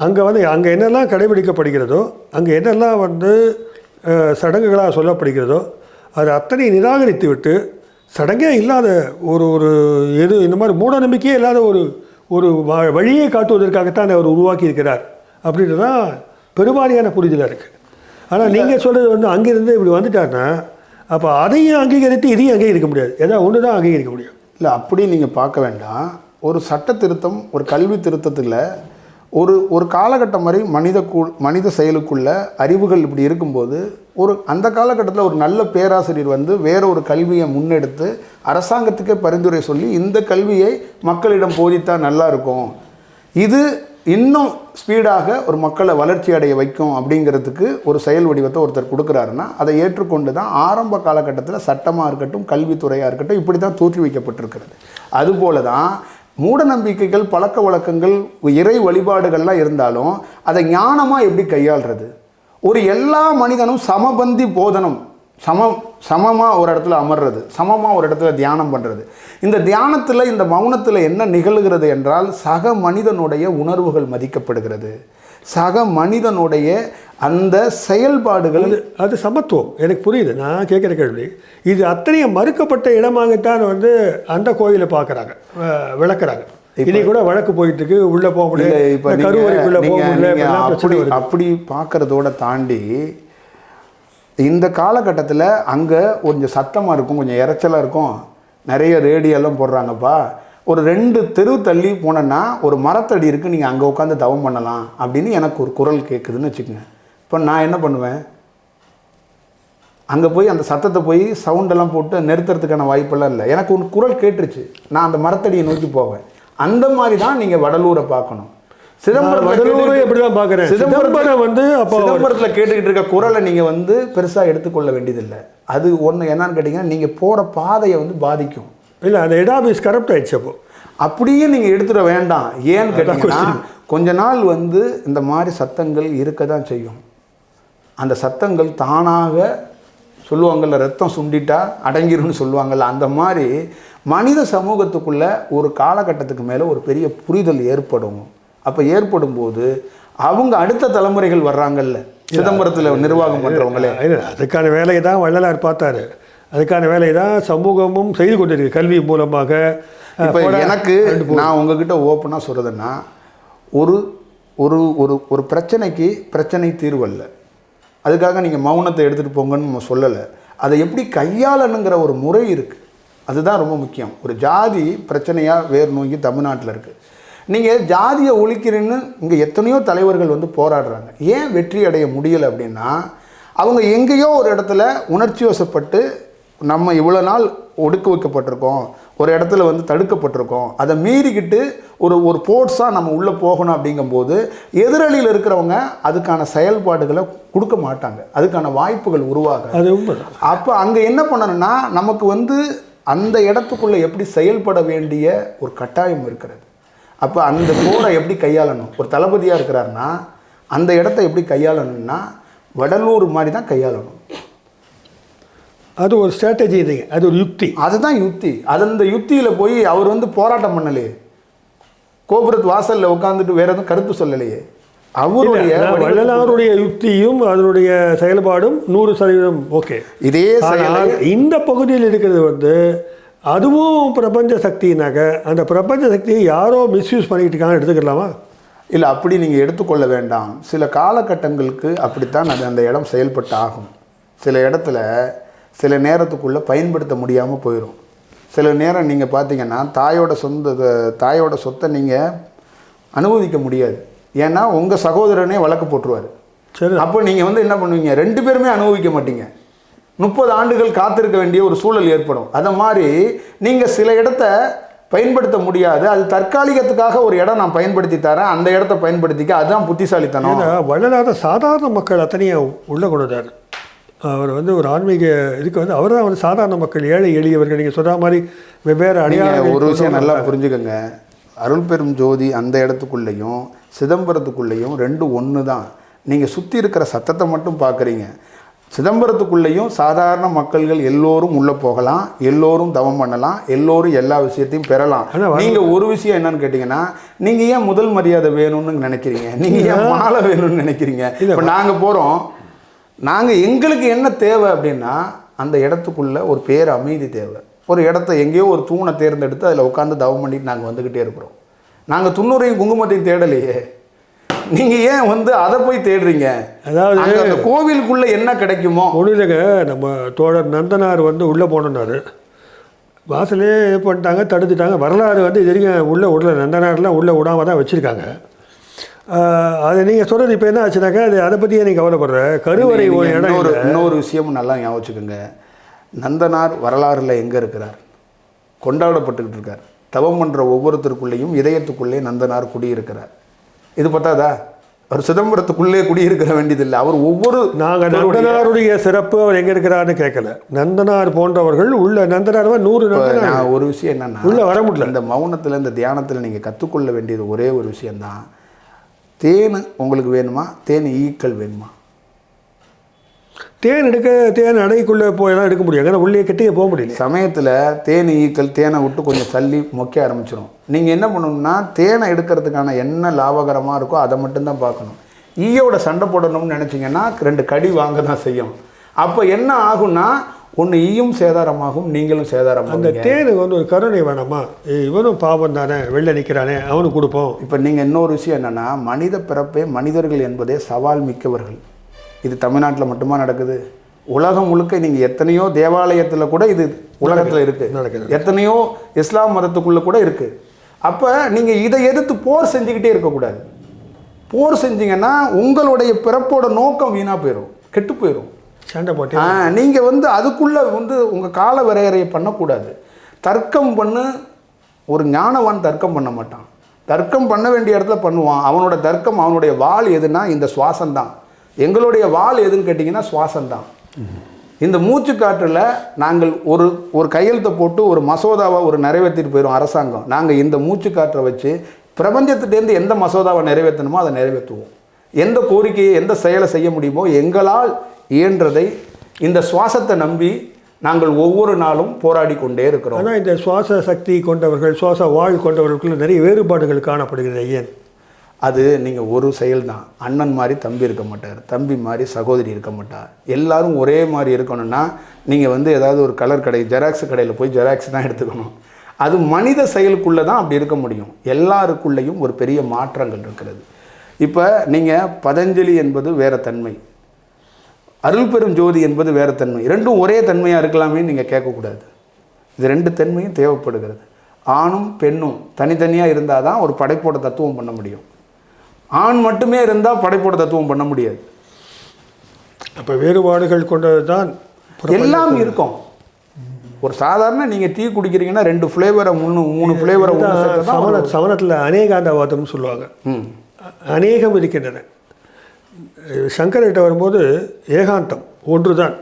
அங்கே என்னெல்லாம் கடைபிடிக்கப்படுகிறதோ, அங்கே என்னெல்லாம் வந்து சடங்குகளாக சொல்லப்படுகிறதோ அது அத்தனை நிராகரித்து விட்டு, சடங்கே இல்லாத ஒரு ஒரு எது இந்த மாதிரி மூட நம்பிக்கையே இல்லாத ஒரு ஒரு வழியை காட்டுவதற்காகத்தான் அவர் உருவாக்கி இருக்கிறார் அப்படின்றது தான் பெரும்பாலான புரிதலாக இருக்குது. ஆனால் நீங்கள் சொல்கிறது வந்து அங்கேருந்து இப்படி வந்துட்டாருன்னா அப்போ அதையும் அங்கீகரித்து இதையும் அங்கீகரிக்க முடியாது. ஏதாவது ஒன்று தான் அங்கீகரிக்க முடியும். இல்லை, அப்படி நீங்கள் பார்க்க வேண்டாம். ஒரு சட்ட திருத்தம், ஒரு கல்வி திருத்தத்தில் ஒரு காலகட்டம் வரை மனித செயலுக்குள்ள அறிவுகள் இப்படி இருக்கும்போது அந்த காலகட்டத்தில் ஒரு நல்ல பேராசிரியர் வந்து வேற ஒரு கல்வியை முன்னெடுத்து அரசாங்கத்துக்கே பரிந்துரை சொல்லி இந்த கல்வியை மக்களிடம் போதித்தால் நல்லா இருக்கும், இது இன்னும் ஸ்பீடாக ஒரு மக்களை வளர்ச்சி அடைய வைக்கும் அப்படிங்கிறதுக்கு ஒரு செயல் வடிவத்தை ஒருத்தர் கொடுக்குறாருன்னா அதை ஏற்றுக்கொண்டு தான் ஆரம்ப காலகட்டத்தில் சட்டமாக இருக்கட்டும், கல்வித்துறையாக இருக்கட்டும், இப்படி தான் தோற்றி வைக்கப்பட்டிருக்கிறது. அதுபோல தான் மூட நம்பிக்கைகள், பழக்க வழக்கங்கள், இறை வழிபாடுகள்லாம் இருந்தாலும் அதை ஞானமாக எப்படி கையாளுறது? ஒரு எல்லா மனிதனும் சமபந்தி போதனம், சமமாக ஒரு இடத்துல அமர்றது, சமமாக ஒரு இடத்துல தியானம் பண்ணுறது. இந்த தியானத்தில், இந்த மௌனத்தில் என்ன நிகழ்கிறது என்றால் சக மனிதனுடைய உணர்வுகள் மதிக்கப்படுகிறது, சக மனிதனுடைய அந்த செயல்பாடுகள். அது சமத்துவம். எனக்கு புரியுது. நான் கேட்குற கேள்வி இது அத்தனையும் மறுக்கப்பட்ட இடமாகத்தான் வந்து அந்த கோயிலை பார்க்குறாங்க, விளக்குறாங்க. இனி கூட வழக்கு போயிட்டு இருக்கு, உள்ளே போக முடியல, இப்போ கருவறைக்குள்ளே போக முடியல. அப்படி பார்க்குறதோட தாண்டி இந்த காலகட்டத்தில் அங்கே கொஞ்சம் சத்தமாக இருக்கும், கொஞ்சம் இறைச்சலாக இருக்கும். நிறைய ரேடியோலாம் போடுறாங்கப்பா, ஒரு 2 தெரு தள்ளி போனேன்னா ஒரு மரத்தடி இருக்குது, நீங்கள் அங்கே உட்காந்து தவம் பண்ணலாம் அப்படின்னு எனக்கு ஒரு குரல் கேட்குதுன்னு வச்சுக்கோங்க. இப்போ நான் என்ன பண்ணுவேன், அங்கே போய் அந்த சத்தத்தை போய் சவுண்டெல்லாம் போட்டு நிறுத்துறதுக்கான வாய்ப்பெல்லாம் இல்லை. எனக்கு ஒரு குரல் கேட்டுருச்சு, நான் அந்த மரத்தடியை நோக்கி போவேன். அந்த மாதிரி தான் நீங்கள் வடலூரை பார்க்கணும். சிதம்பரத்தில் கேட்டுக்கிட்டு இருக்க குரலை நீங்கள் வந்து பெருசாக எடுத்துக்கொள்ள வேண்டியதில்லை. அது ஒன்று என்னன்னு கேட்டிங்கன்னா, நீங்கள் போகிற பாதையை வந்து பாதிக்கும். இல்லை, அந்த ஹெட் ஆஃபீஸ் கரப்ட் ஆகிடுச்சு. அப்போ அப்படியே நீங்கள் எடுத்துட வேண்டாம். ஏன்னு கேட்டிங்கன்னா, கொஞ்ச நாள் வந்து இந்த மாதிரி சத்தங்கள் இருக்க தான் செய்யும். அந்த சத்தங்கள் தானாக சொல்லுவாங்கள்ல, ரத்தம் சுண்டிட்டா அடங்கிரும்னு சொல்லுவாங்கள்ல, அந்த மாதிரி மனித சமூகத்துக்குள்ளே ஒரு காலகட்டத்துக்கு மேலே ஒரு பெரிய புரிதல் ஏற்படும். அப்போ ஏற்படும் போது அவங்க அடுத்த தலைமுறைகள் வர்றாங்கல்ல, சிதம்பரத்தில் நிர்வாகம் பண்ணுறவங்களே. அதுக்கான வேலையை தான் வள்ளலார் பார்த்தாரு. அதுக்கான வேலையை தான் சமூகமும் செய்து கொண்டிருக்கு கல்வி மூலமாக. இப்போ எனக்கு நான் உங்ககிட்ட ஓப்பனாக சொல்கிறதுன்னா, ஒரு ஒரு ஒரு ஒரு பிரச்சனைக்கு பிரச்சனை தீர்வல்ல. அதுக்காக நீங்கள் மௌனத்தை எடுத்துகிட்டு போங்கன்னு நம்ம சொல்லலை. அதை எப்படி கையாளணுங்கிற ஒரு முறை இருக்குது, அதுதான் ரொம்ப முக்கியம். ஒரு ஜாதி பிரச்சனையாக வேறு நோக்கி தமிழ்நாட்டில் இருக்குது. நீங்கள் ஜாதியை ஒழிக்கிறேன்னு இங்கே எத்தனையோ தலைவர்கள் வந்து போராடுறாங்க. ஏன் வெற்றி அடைய முடியலை அப்படின்னா, அவங்க எங்கேயோ ஒரு இடத்துல உணர்ச்சி வசப்பட்டு நம்ம இவ்வளோ நாள் ஒடுக்க வைக்கப்பட்டிருக்கோம், ஒரு இடத்துல வந்து தடுக்கப்பட்டிருக்கோம், அதை மீறிக்கிட்டு ஒரு ஃபோர்ஸாக நம்ம உள்ளே போகணும். அப்படிங்கும்போது எதிரணியில் இருக்கிறவங்க அதுக்கான செயல்பாடுகளை கொடுக்க மாட்டாங்க, அதுக்கான வாய்ப்புகள் உருவாக. அப்போ அங்கே என்ன பண்ணணும்னா, நமக்கு வந்து அந்த இடத்துக்குள்ளே எப்படி செயல்பட வேண்டிய ஒரு கட்டாயம் இருக்கிறது. அப்போ அந்த போரை எப்படி கையாளணும், ஒரு தளபதியாக இருக்கிறாருன்னா அந்த இடத்த எப்படி கையாளணும்னா வடலூர் மாதிரி தான் கையாளணும். அது ஒரு ஸ்ட்ராட்டஜி இல்லைங்க, அது ஒரு யுக்தி. அதுதான் யுக்தி. அது அந்த யுக்தியில் போய் அவர் வந்து போராட்டம் பண்ணலையே, கோபுரத்து வாசலில் உட்காந்துட்டு வேற எதுவும் கருத்து சொல்லலையே. அவருடைய வள்ளலாருடைய யுக்தியும் அதனுடைய செயல்பாடும் 100% ஓகே. இதே இந்த பகுதியில் இருக்கிறது வந்து அதுவும் பிரபஞ்ச சக்தினாக்க, அந்த பிரபஞ்ச சக்தியை யாரோ மிஸ்யூஸ் பண்ணிக்கிட்டு இருக்காங்க எடுத்துக்கலாமா? இல்லை, அப்படி நீங்கள் எடுத்துக்கொள்ள வேண்டாம். சில காலகட்டங்களுக்கு அப்படித்தான் அது அந்த இடம் செயல்பட்டு ஆகும். சில இடத்துல சில நேரத்துக்குள்ளே பயன்படுத்த முடியாமல் போயிடும். சில நேரம் நீங்கள் பார்த்தீங்கன்னா தாயோட சொத்தை நீங்கள் அனுபவிக்க முடியாது. ஏன்னா உங்கள் சகோதரனே வழக்கு போட்டுருவார். சரி, அப்போ நீங்கள் வந்து என்ன பண்ணுவீங்க, 2 பேருமே அனுபவிக்க மாட்டீங்க. 30 ஆண்டுகள் காத்திருக்க வேண்டிய ஒரு சூழல் ஏற்படும். அதை மாதிரி நீங்கள் சில இடத்த பயன்படுத்த முடியாது, அது தற்காலிகத்துக்காக ஒரு இடம் நான் பயன்படுத்தி தரேன், அந்த இடத்த பயன்படுத்திக்க, அதுதான் புத்திசாலித்தனம். வள்ளலாத சாதாரண மக்கள் அத்தனையும் உள்ள கொண்டார். அவர் வந்து ஒரு ஆன்மீக இதுக்கு வந்து அவர் தான் வந்து சாதாரண மக்கள், ஏழை எளியவர்கள், நீங்கள் சொல்கிற மாதிரி வெவ்வேறு அடையாளம். ஒரு விஷயம் நல்லா புரிஞ்சுக்கோங்க, அருள் பெரும் ஜோதி அந்த இடத்துக்குள்ளேயும் சிதம்பரத்துக்குள்ளேயும் 2 ஒன்று தான். நீங்கள் சுற்றி இருக்கிற சத்தத்தை மட்டும் பார்க்குறீங்க. சிதம்பரத்துக்குள்ளேயும் சாதாரண மக்கள்கள் எல்லோரும் உள்ளே போகலாம், எல்லோரும் தவம் பண்ணலாம், எல்லோரும் எல்லா விஷயத்தையும் பெறலாம். நீங்கள் ஒரு விஷயம் என்னன்னு கேட்டிங்கன்னா, நீங்கள் ஏன் முதல் மரியாதை வேணும்னு நினைக்கிறீங்க, நீங்கள் ஏன் மாலை வேணும்னு நினைக்கிறீங்க. இப்போ நாங்கள் போகிறோம், நாங்கள் எங்களுக்கு என்ன தேவை அப்படின்னா, அந்த இடத்துக்குள்ளே ஒரு பேர் அமைதி தேவை. ஒரு இடத்த எங்கேயோ ஒரு தூணை தேர்ந்தெடுத்து அதில் உட்காந்து தவம் பண்ணிட்டு நாங்கள் வந்துக்கிட்டே இருக்கிறோம். நாங்கள் துண்ணூரையும் குங்குமத்தையும் தேடலையே, நீங்கள் ஏன் வந்து அதை போய் தேடுறீங்க? அதாவது அந்த கோவிலுக்குள்ளே என்ன கிடைக்குமோ ஒன்றுங்க. நம்ம தோழர் நந்தனார் வந்து உள்ளே போனார், வாசலே இது பண்ணிட்டாங்க, தடுத்துட்டாங்க. வரலாறு வந்து இது வரைக்கும் உள்ளே நந்தனார்லாம் உள்ளே விடாமல் தான் வச்சுருக்காங்க. அது நீங்கள் சொல்கிறது இப்போ என்ன ஆச்சுனாக்கா, அது அதை பற்றியே நீங்கள் கவலைப்படுற கருவறை இன்னொரு விஷயமும் நல்லா ஞாபகம் வச்சுக்கோங்க. நந்தனார் வரலாறில் எங்கே இருக்கிறார், கொண்டாடப்பட்டுக்கிட்டு இருக்கார். தவம் பண்ணுற ஒவ்வொருத்தருக்குள்ளேயும் இதயத்துக்குள்ளே நந்தனார் குடியிருக்கிறார். இது பார்த்தாதா, அவர் சிதம்பரத்துக்குள்ளே குடியிருக்கிற வேண்டியதில்லை. அவர் ஒவ்வொரு நாங்கள் நந்தனாருடைய சிறப்பு அவர் எங்கே இருக்கிறாருன்னு கேட்கல. நந்தனார் போன்றவர்கள் உள்ள நந்தனார் 100 ஒரு விஷயம் என்னென்னா, உள்ளே வர முடியல. இந்த மௌனத்தில் இந்த தியானத்தில் நீங்கள் கற்றுக்கொள்ள வேண்டியது ஒரே ஒரு விஷயந்தான். தேன் உங்களுக்கு வேணுமா, தேன் ஈக்கள் வேணுமா? தேன் அடைக்குள்ளே போயெல்லாம் எடுக்க முடியாது, ஏன்னா உள்ளே கட்டியே போக முடியல. சமயத்தில் தேன் ஈக்கள் தேனை விட்டு கொஞ்சம் தள்ளி மொக்க ஆரம்பிச்சிடும். நீங்கள் என்ன பண்ணணும்னா, தேனை எடுக்கிறதுக்கான என்ன லாபகரமாக இருக்கோ அதை மட்டும்தான் பார்க்கணும். ஈயோட சண்டை போடணும்னு நினச்சிங்கன்னா 2 கடி வாங்க தான் செய்யும். அப்போ என்ன ஆகும்னா, ஒன்று ஈயும் சேதாரமாகும், நீங்களும் சேதாரமாகும். அந்த தேனுக்கு வந்து ஒரு கருணை வேணாமா, இவனும் பாவம் தானே, வெளில நிற்கிறானே, அவனுக்கு கொடுப்போம். இப்போ நீங்கள் இன்னொரு விஷயம் என்னென்னா, மனித பிறப்பே மனிதர்கள் என்பதே சவால் மிக்கவர்கள். இது தமிழ்நாட்டில் மட்டுமா நடக்குது? உலகம் முழுக்க நீங்கள் எத்தனையோ தேவாலயத்தில் கூட இது உலகத்தில் இருக்குது, எத்தனையோ இஸ்லாம் மதத்துக்குள்ளே கூட இருக்குது. அப்போ நீங்கள் இதை எதிர்த்து போர் செஞ்சுக்கிட்டே இருக்கக்கூடாது. போர் செஞ்சீங்கன்னா உங்களுடைய பிறப்போட நோக்கம் வீணாக போயிடும், கெட்டு போயிடும். சண்டை போட்டு நீங்கள் வந்து அதுக்குள்ளே வந்து உங்கள் கால வரையறையை பண்ணக்கூடாது. தர்க்கம் பண்ணு, ஒரு ஞானவான் தர்க்கம் பண்ண மாட்டான். தர்க்கம் பண்ண வேண்டிய இடத்துல பண்ணுவான். அவனோட தர்க்கம், அவனுடைய வாள் எதுனா இந்த சுவாசம்தான். எங்களுடைய வாள் எதுன்னு கேட்டிங்கன்னா சுவாசம்தான். இந்த மூச்சு காற்றில் நாங்கள் ஒரு கையெழுத்தை போட்டு ஒரு மசோதாவை நிறைவேற்றிட்டு போயிடும் அரசாங்கம். நாங்கள் இந்த மூச்சு காற்றை வச்சு பிரபஞ்சத்திலேருந்து எந்த மசோதாவை நிறைவேற்றணுமோ அதை நிறைவேற்றுவோம். எந்த கோரிக்கையை எந்த செயலை செய்ய முடியுமோ எங்களால் இயன்றதை இந்த சுவாசத்தை நம்பி நாங்கள் ஒவ்வொரு நாளும் போராடி கொண்டே இருக்கிறோம். ஆனால் இந்த சுவாச சக்தி கொண்டவர்கள், சுவாச வாழ் கொண்டவர்களுக்குள்ள நிறைய வேறுபாடுகள் காணப்படுகிறது. ஏன்? அது நீங்கள் ஒரு செயல் தான். அண்ணன் மாதிரி தம்பி இருக்க மாட்டார், தம்பி மாதிரி சகோதரி இருக்க மாட்டார். எல்லாரும் ஒரே மாதிரி இருக்கணும்னா நீங்கள் வந்து ஏதாவது ஒரு கலர் கடை, ஜெராக்ஸ் கடையில் போய் ஜெராக்ஸ் தான் எடுத்துக்கணும். அது மனித செயலுக்குள்ளே தான் அப்படி இருக்க முடியும். எல்லாருக்குள்ளேயும் ஒரு பெரிய மாற்றங்கள் இருக்கிறது. இப்போ நீங்கள் பதஞ்சலி என்பது வேறு தன்மை, அருள் பெரும் ஜோதி என்பது வேறு தன்மை. ரெண்டும் ஒரே தன்மையாக இருக்கலாமே நீங்கள் கேட்கக்கூடாது. இது ரெண்டு தன்மையும் தேவைப்படுகிறது. ஆணும் பெண்ணும் தனித்தனியாக இருந்தால் தான் ஒரு படைப்போட தத்துவம் பண்ண முடியும். ஆண் மட்டுமே இருந்தால் படைப்போட தத்துவம் பண்ண முடியாது. அப்போ வேறுபாடுகள் கொண்டது தான் எல்லாம் இருக்கும். ஒரு சாதாரண நீங்கள் டீ குடிக்கிறீங்கன்னா 2 ஃப்ளேவரை 3 ஃப்ளேவரை சமணத்தில் அநேகாந்தவாதம்னு சொல்லுவாங்க. அநேகம் இருக்கின்றன. சங்கர்கிட்ட வரும்போது ஏகாந்தம் ஒன்று தான்.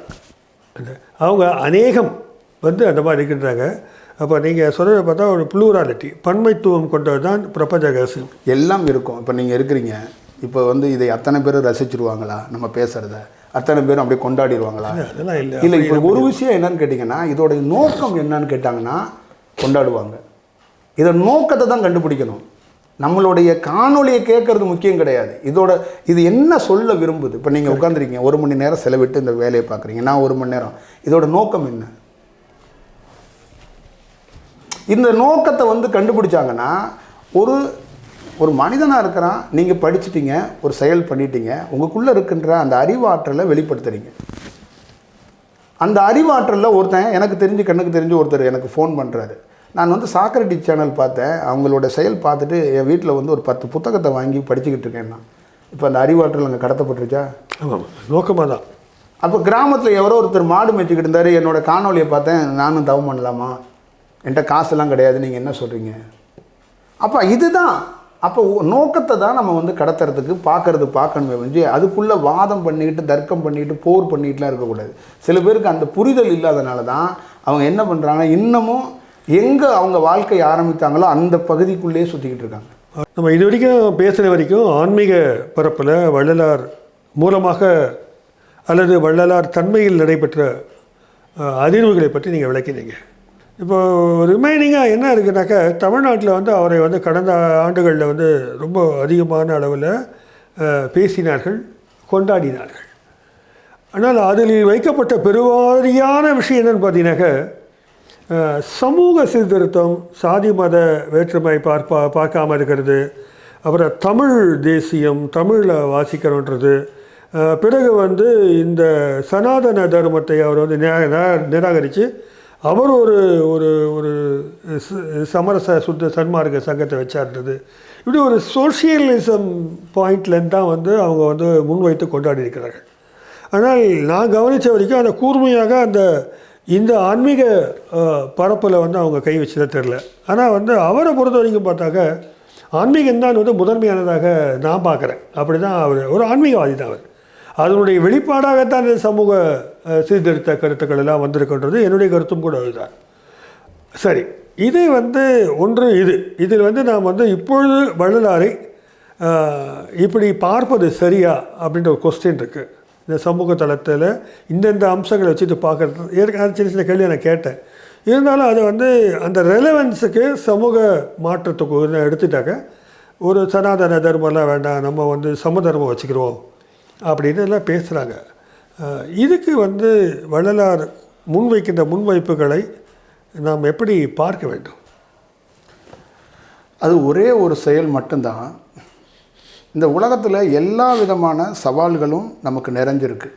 அவங்க அநேகம் வந்து அந்த மாதிரி இருக்கின்றாங்க. அப்போ நீங்கள் சொல்கிறத பார்த்தா ஒரு ப்ளூராலிட்டி, பன்மைத்துவம் கொண்டது தான் பிரபஞ்ச ரகசியம். எல்லாம் இருக்கும். இப்போ நீங்கள் இருக்கிறீங்க, இப்போ வந்து இதை அத்தனை பேர் ரசிச்சிருவாங்களா? நம்ம பேசுகிறத அத்தனை பேரும் அப்படியே கொண்டாடிடுவாங்களா? அதெல்லாம் இல்லை. இல்லை, இப்போ ஒரு விஷயம் என்னன்னு கேட்டிங்கன்னா, இதோடைய நோக்கம் என்னன்னு கேட்டாங்கன்னா கொண்டாடுவாங்க. இதை நோக்கத்தை தான் கண்டுபிடிக்கணும். நம்மளுடைய காணொலியை கேட்கறது முக்கியம் கிடையாது. இது என்ன சொல்ல விரும்புது? இப்போ நீங்கள் உட்காந்துருக்கீங்க, 1 மணி நேரம் செலவிட்டு இந்த வேலையை பார்க்குறீங்க, நான் 1 மணி நேரம். இதோட நோக்கம் என்ன? இந்த நோக்கத்தை வந்து கண்டுபிடிச்சாங்கன்னா ஒரு மனிதனாக இருக்கிறான். நீங்கள் படிச்சுட்டீங்க, ஒரு செயல் பண்ணிட்டீங்க, உங்களுக்குள்ளே இருக்கின்ற அந்த அறிவாற்றலை வெளிப்படுத்துறீங்க. அந்த அறிவாற்றலில் ஒருத்தன் எனக்கு தெரிஞ்சு கண்ணுக்கு தெரிஞ்சு ஒருத்தர் எனக்கு ஃபோன் பண்ணுறாரு. நான் வந்து சாக்ரட்டிஸ் சேனல் பார்த்தேன், அவங்களோட செயல் பார்த்துட்டு என் வீட்டில் வந்து ஒரு 10 புத்தகத்தை வாங்கி படிச்சுக்கிட்டு இருக்கேன்னா, இப்போ அந்த அறிவாற்றல் அங்கே கடத்தப்பட்டுருச்சா? ஆமாம், நோக்கமாக தான். அப்போ கிராமத்தில் எவரோ ஒருத்தர் மாடு மேய்ச்சிக்கிட்டு இருந்தார், என்னோடய காணொலியை பார்த்தேன், நானும் தவம் பண்ணலாமா? என்கிட்ட காசுலாம் கிடையாது, நீங்கள் என்ன சொல்கிறீங்க? அப்போ இதுதான். அப்போ நோக்கத்தை தான் நம்ம வந்து கடத்துறதுக்கு பார்க்கணுமே வந்து அதுக்குள்ளே வாதம் பண்ணிக்கிட்டு தர்க்கம் பண்ணிக்கிட்டு போர் பண்ணிக்கிட்டுலாம் இருக்கக்கூடாது. சில பேருக்கு அந்த புரிதல் இல்லாதனால தான் அவங்க என்ன பண்ணுறாங்க, இன்னமும் எங்கே அவங்க வாழ்க்கை ஆரம்பித்தாங்களோ அந்த பகுதிக்குள்ளேயே சுற்றிக்கிட்டு இருக்காங்க. நம்ம இது வரைக்கும் பேசுகிற வரைக்கும் ஆன்மீக பரப்பில் வள்ளலார் மூலமாக அல்லது வள்ளலார் தன்மையில் நடைபெற்ற அதிர்வுகளை பற்றி நீங்கள் விளக்கினீங்க. இப்போ ரிமைனிங்காக என்ன இருக்குனாக்கா, தமிழ்நாட்டில் வந்து அவரை வந்து கடந்த ஆண்டுகளில் வந்து ரொம்ப அதிகமான அளவில் பேசினார்கள், கொண்டாடினார்கள். ஆனால் அதில் வைக்கப்பட்ட பெருவாரியான விஷயம் என்னென்னு பார்த்தீங்கன்னாக்கா, சமூக சீர்திருத்தம், சாதி மத வேற்றுமை பார்க்காமல் இருக்கிறது, அப்புறம் தமிழ் தேசியம், தமிழில் வாசிக்கணுன்றது, பிறகு வந்து இந்த சனாதன தர்மத்தை அவர் வந்து நிராகரித்து அவர் ஒரு ஒரு ஒரு சமரச சுத்த சன்மார்க்க சங்கத்தை வச்சார்ன்றது, இப்படி ஒரு சோஷியலிசம் பாயிண்ட்லேருந்து தான் வந்து அவங்க வந்து முன்வைத்து கொண்டாடி இருக்கிறார்கள். ஆனால் நான் கவனித்த வரைக்கும் அந்த கூர்மையாக இந்த ஆன்மீக பரப்பில் வந்து அவங்க கை வச்சதாக தெரில. ஆனால் வந்து அவரை பொறுத்த வரைக்கும் பார்த்தாக்க ஆன்மீகம் தான் வந்து முதன்மையானதாக நான் பார்க்குறேன். அப்படி தான் அவர் ஒரு ஆன்மீகவாதி தான். அவர் அதனுடைய வெளிப்பாடாகத்தான் இந்த சமூக சீர்திருத்த கருத்துக்கள் எல்லாம் வந்திருக்கின்றது. என்னுடைய கருத்தும் கூட அதுதான். சரி, இதை வந்து இதில் வந்து நாம் வந்து இப்பொழுது வள்ளலாரை இப்படி பார்ப்பது சரியா அப்படின்ற ஒரு கொஸ்டின் இருக்குது. இந்த சமூக தளத்தில் இந்தந்த அம்சங்களை வச்சுட்டு பார்க்குறது ஏற்கனவே சின்ன சின்ன கேள்வி நான் கேட்டேன். இருந்தாலும் அதை வந்து அந்த ரெலவன்ஸுக்கு சமூக மாற்றத்துக்கு எடுத்துட்டாக்க ஒரு சனாதன தர்மம்லாம் வேண்டாம், நம்ம வந்து சமதர்மம் வச்சுக்கிறோம் அப்படின்னு எல்லாம் பேசுகிறாங்க. இதுக்கு வந்து வள்ளலார் முன்வைக்கின்ற முன்வைப்புகளை நாம் எப்படி பார்க்க வேண்டும்? அது ஒரே ஒரு செயல் மட்டும்தான். இந்த உலகத்தில் எல்லா விதமான சவால்களும் நமக்கு நிறைஞ்சிருக்கு.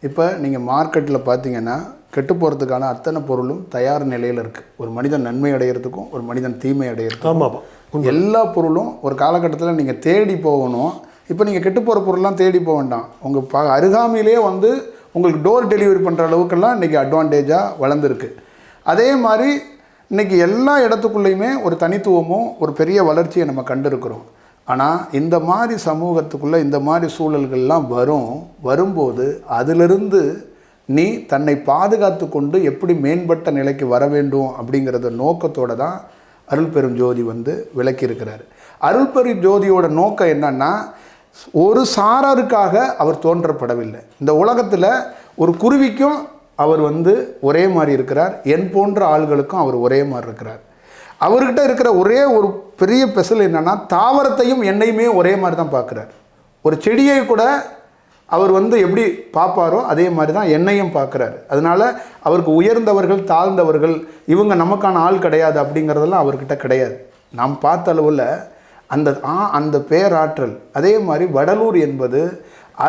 இப்போ நீங்கள் மார்க்கெட்டில் பார்த்தீங்கன்னா கெட்டு போகிறதுக்கான அத்தனை பொருளும் தயார் நிலையில் இருக்குது. ஒரு மனிதன் நன்மை அடைகிறதுக்கும் ஒரு மனிதன் தீமை அடைகிறதுக்கும் எல்லா பொருளும் ஒரு காலகட்டத்தில் நீங்கள் தேடி போகணும். இப்போ நீங்கள் கெட்டு போகிற பொருள்லாம் தேடி போக வேண்டாம். உங்கள் அருகாமையிலே வந்து உங்களுக்கு டோர் டெலிவரி பண்ணுற அளவுக்கெல்லாம் இன்றைக்கி அட்வான்டேஜாக வளர்ந்துருக்கு. அதே மாதிரி இன்றைக்கி எல்லா இடத்துக்குள்ளேயுமே ஒரு தனித்துவமும் ஒரு பெரிய வளர்ச்சியை நம்ம கண்டிருக்கிறோம். ஆனால் இந்த மாதிரி சமூகத்துக்குள்ளே இந்த மாதிரி சூழல்கள்லாம் வரும்போது அதிலிருந்து நீ தன்னை பாதுகாத்து கொண்டு எப்படி மேம்பட்ட நிலைக்கு வர வேண்டும் அப்படிங்கிறத நோக்கத்தோடு தான் அருள் பெரும் ஜோதி வந்து விளக்கியிருக்கிறார். அருள் பெரும் ஜோதியோட நோக்கம் என்னன்னா, ஒரு சாராருக்காக அவர் தோன்றப்படவில்லை. இந்த உலகத்தில் ஒரு குருவிக்கும் அவர் வந்து ஒரே மாதிரி இருக்கிறார், என் போன்ற ஆள்களுக்கும் அவர் ஒரே மாதிரி இருக்கிறார். அவர்கிட்ட இருக்கிற ஒரே ஒரு பெரிய ஸ்பெஷல் என்னென்னா, தாவரத்தையும் என்னையுமே ஒரே மாதிரி தான் பார்க்குறார். ஒரு செடியை கூட அவர் வந்து எப்படி பார்ப்பாரோ அதே மாதிரி தான் என்னையும் பார்க்குறாரு. அதனால் அவருக்கு உயர்ந்தவர்கள் தாழ்ந்தவர்கள் இவங்க நமக்கான ஆள் கிடையாது அப்படிங்கிறதெல்லாம் அவர்கிட்ட கிடையாது. நாம் பார்த்த அளவில் அந்த பேராற்றல். அதே மாதிரி வடலூர் என்பது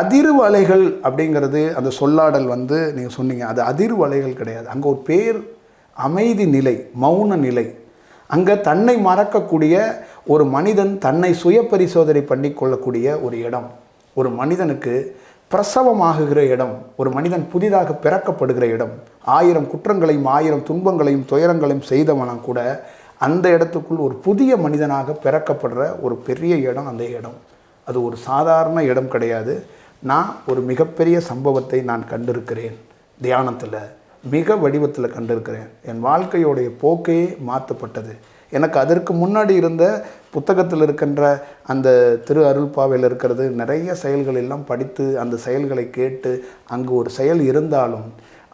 அதிர்வு அலைகள் அப்படிங்கிறது அந்த சொல்லாடல் வந்து நீங்கள் சொன்னீங்க, அது அதிர்வு அலைகள் கிடையாது. அங்கே ஒரு பேர் அமைதி நிலை, மௌன நிலை. அங்கே தன்னை மறக்கக்கூடிய ஒரு மனிதன் தன்னை சுய பரிசோதனை பண்ணி கொள்ளக்கூடிய ஒரு இடம், ஒரு மனிதனுக்கு பிரசவமாகுகிற இடம், ஒரு மனிதன் புதிதாக பிறக்கப்படுகிற இடம். 1000 குற்றங்களையும் 1000 துன்பங்களையும் துயரங்களையும் செய்தவனாக கூட அந்த இடத்துக்குள் ஒரு புதிய மனிதனாக பிறக்கப்படுற ஒரு பெரிய இடம் அந்த இடம். அது ஒரு சாதாரண இடம் கிடையாது. நான் ஒரு மிகப்பெரிய சம்பவத்தை நான் கண்டிருக்கிறேன். தியானத்தில் மிக வடிவத்தில் கண்டிருக்கிறேன். என் வாழ்க்கையோடைய போக்கே மாற்றப்பட்டது. எனக்கு அதற்கு முன்னாடி இருந்த புத்தகத்தில் இருக்கின்ற அந்த திரு அருள்பாவையில் இருக்கிறது நிறைய செயல்கள் எல்லாம் படித்து அந்த செயல்களை கேட்டு அங்கு ஒரு செயல் இருந்தாலும்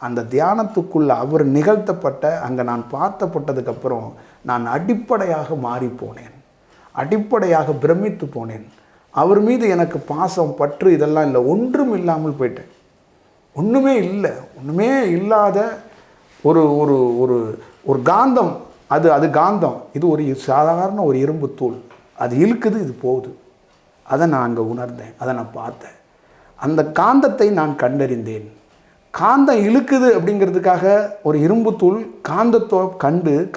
அந்த தியானத்துக்குள்ள அவர் நிகழ்த்தப்பட்ட அங்கே நான் பார்த்தப்பட்டதுக்கப்புறம் நான் அடிப்படையாக மாறி போனேன், அடிப்படையாக பிரமித்து போனேன். அவர் மீது எனக்கு பாசம் பற்று இதெல்லாம் இல்லை, ஒன்றும் இல்லாமல் போயிட்டேன். ஒன்றுமே இல்லை, ஒன்றுமே இல்லாத ஒரு ஒரு ஒரு ஒரு காந்தம். அது காந்தம். இது ஒரு சாதாரண ஒரு இரும்பு தூள். அது இழுக்குது, இது போகுது. அதை நான் அங்கே உணர்ந்தேன், அதை நான் பார்த்தேன். அந்த காந்தத்தை நான் கண்டறிந்தேன். காந்தம் இழுக்குது அப்படிங்கிறதுக்காக ஒரு இரும்பு தூள்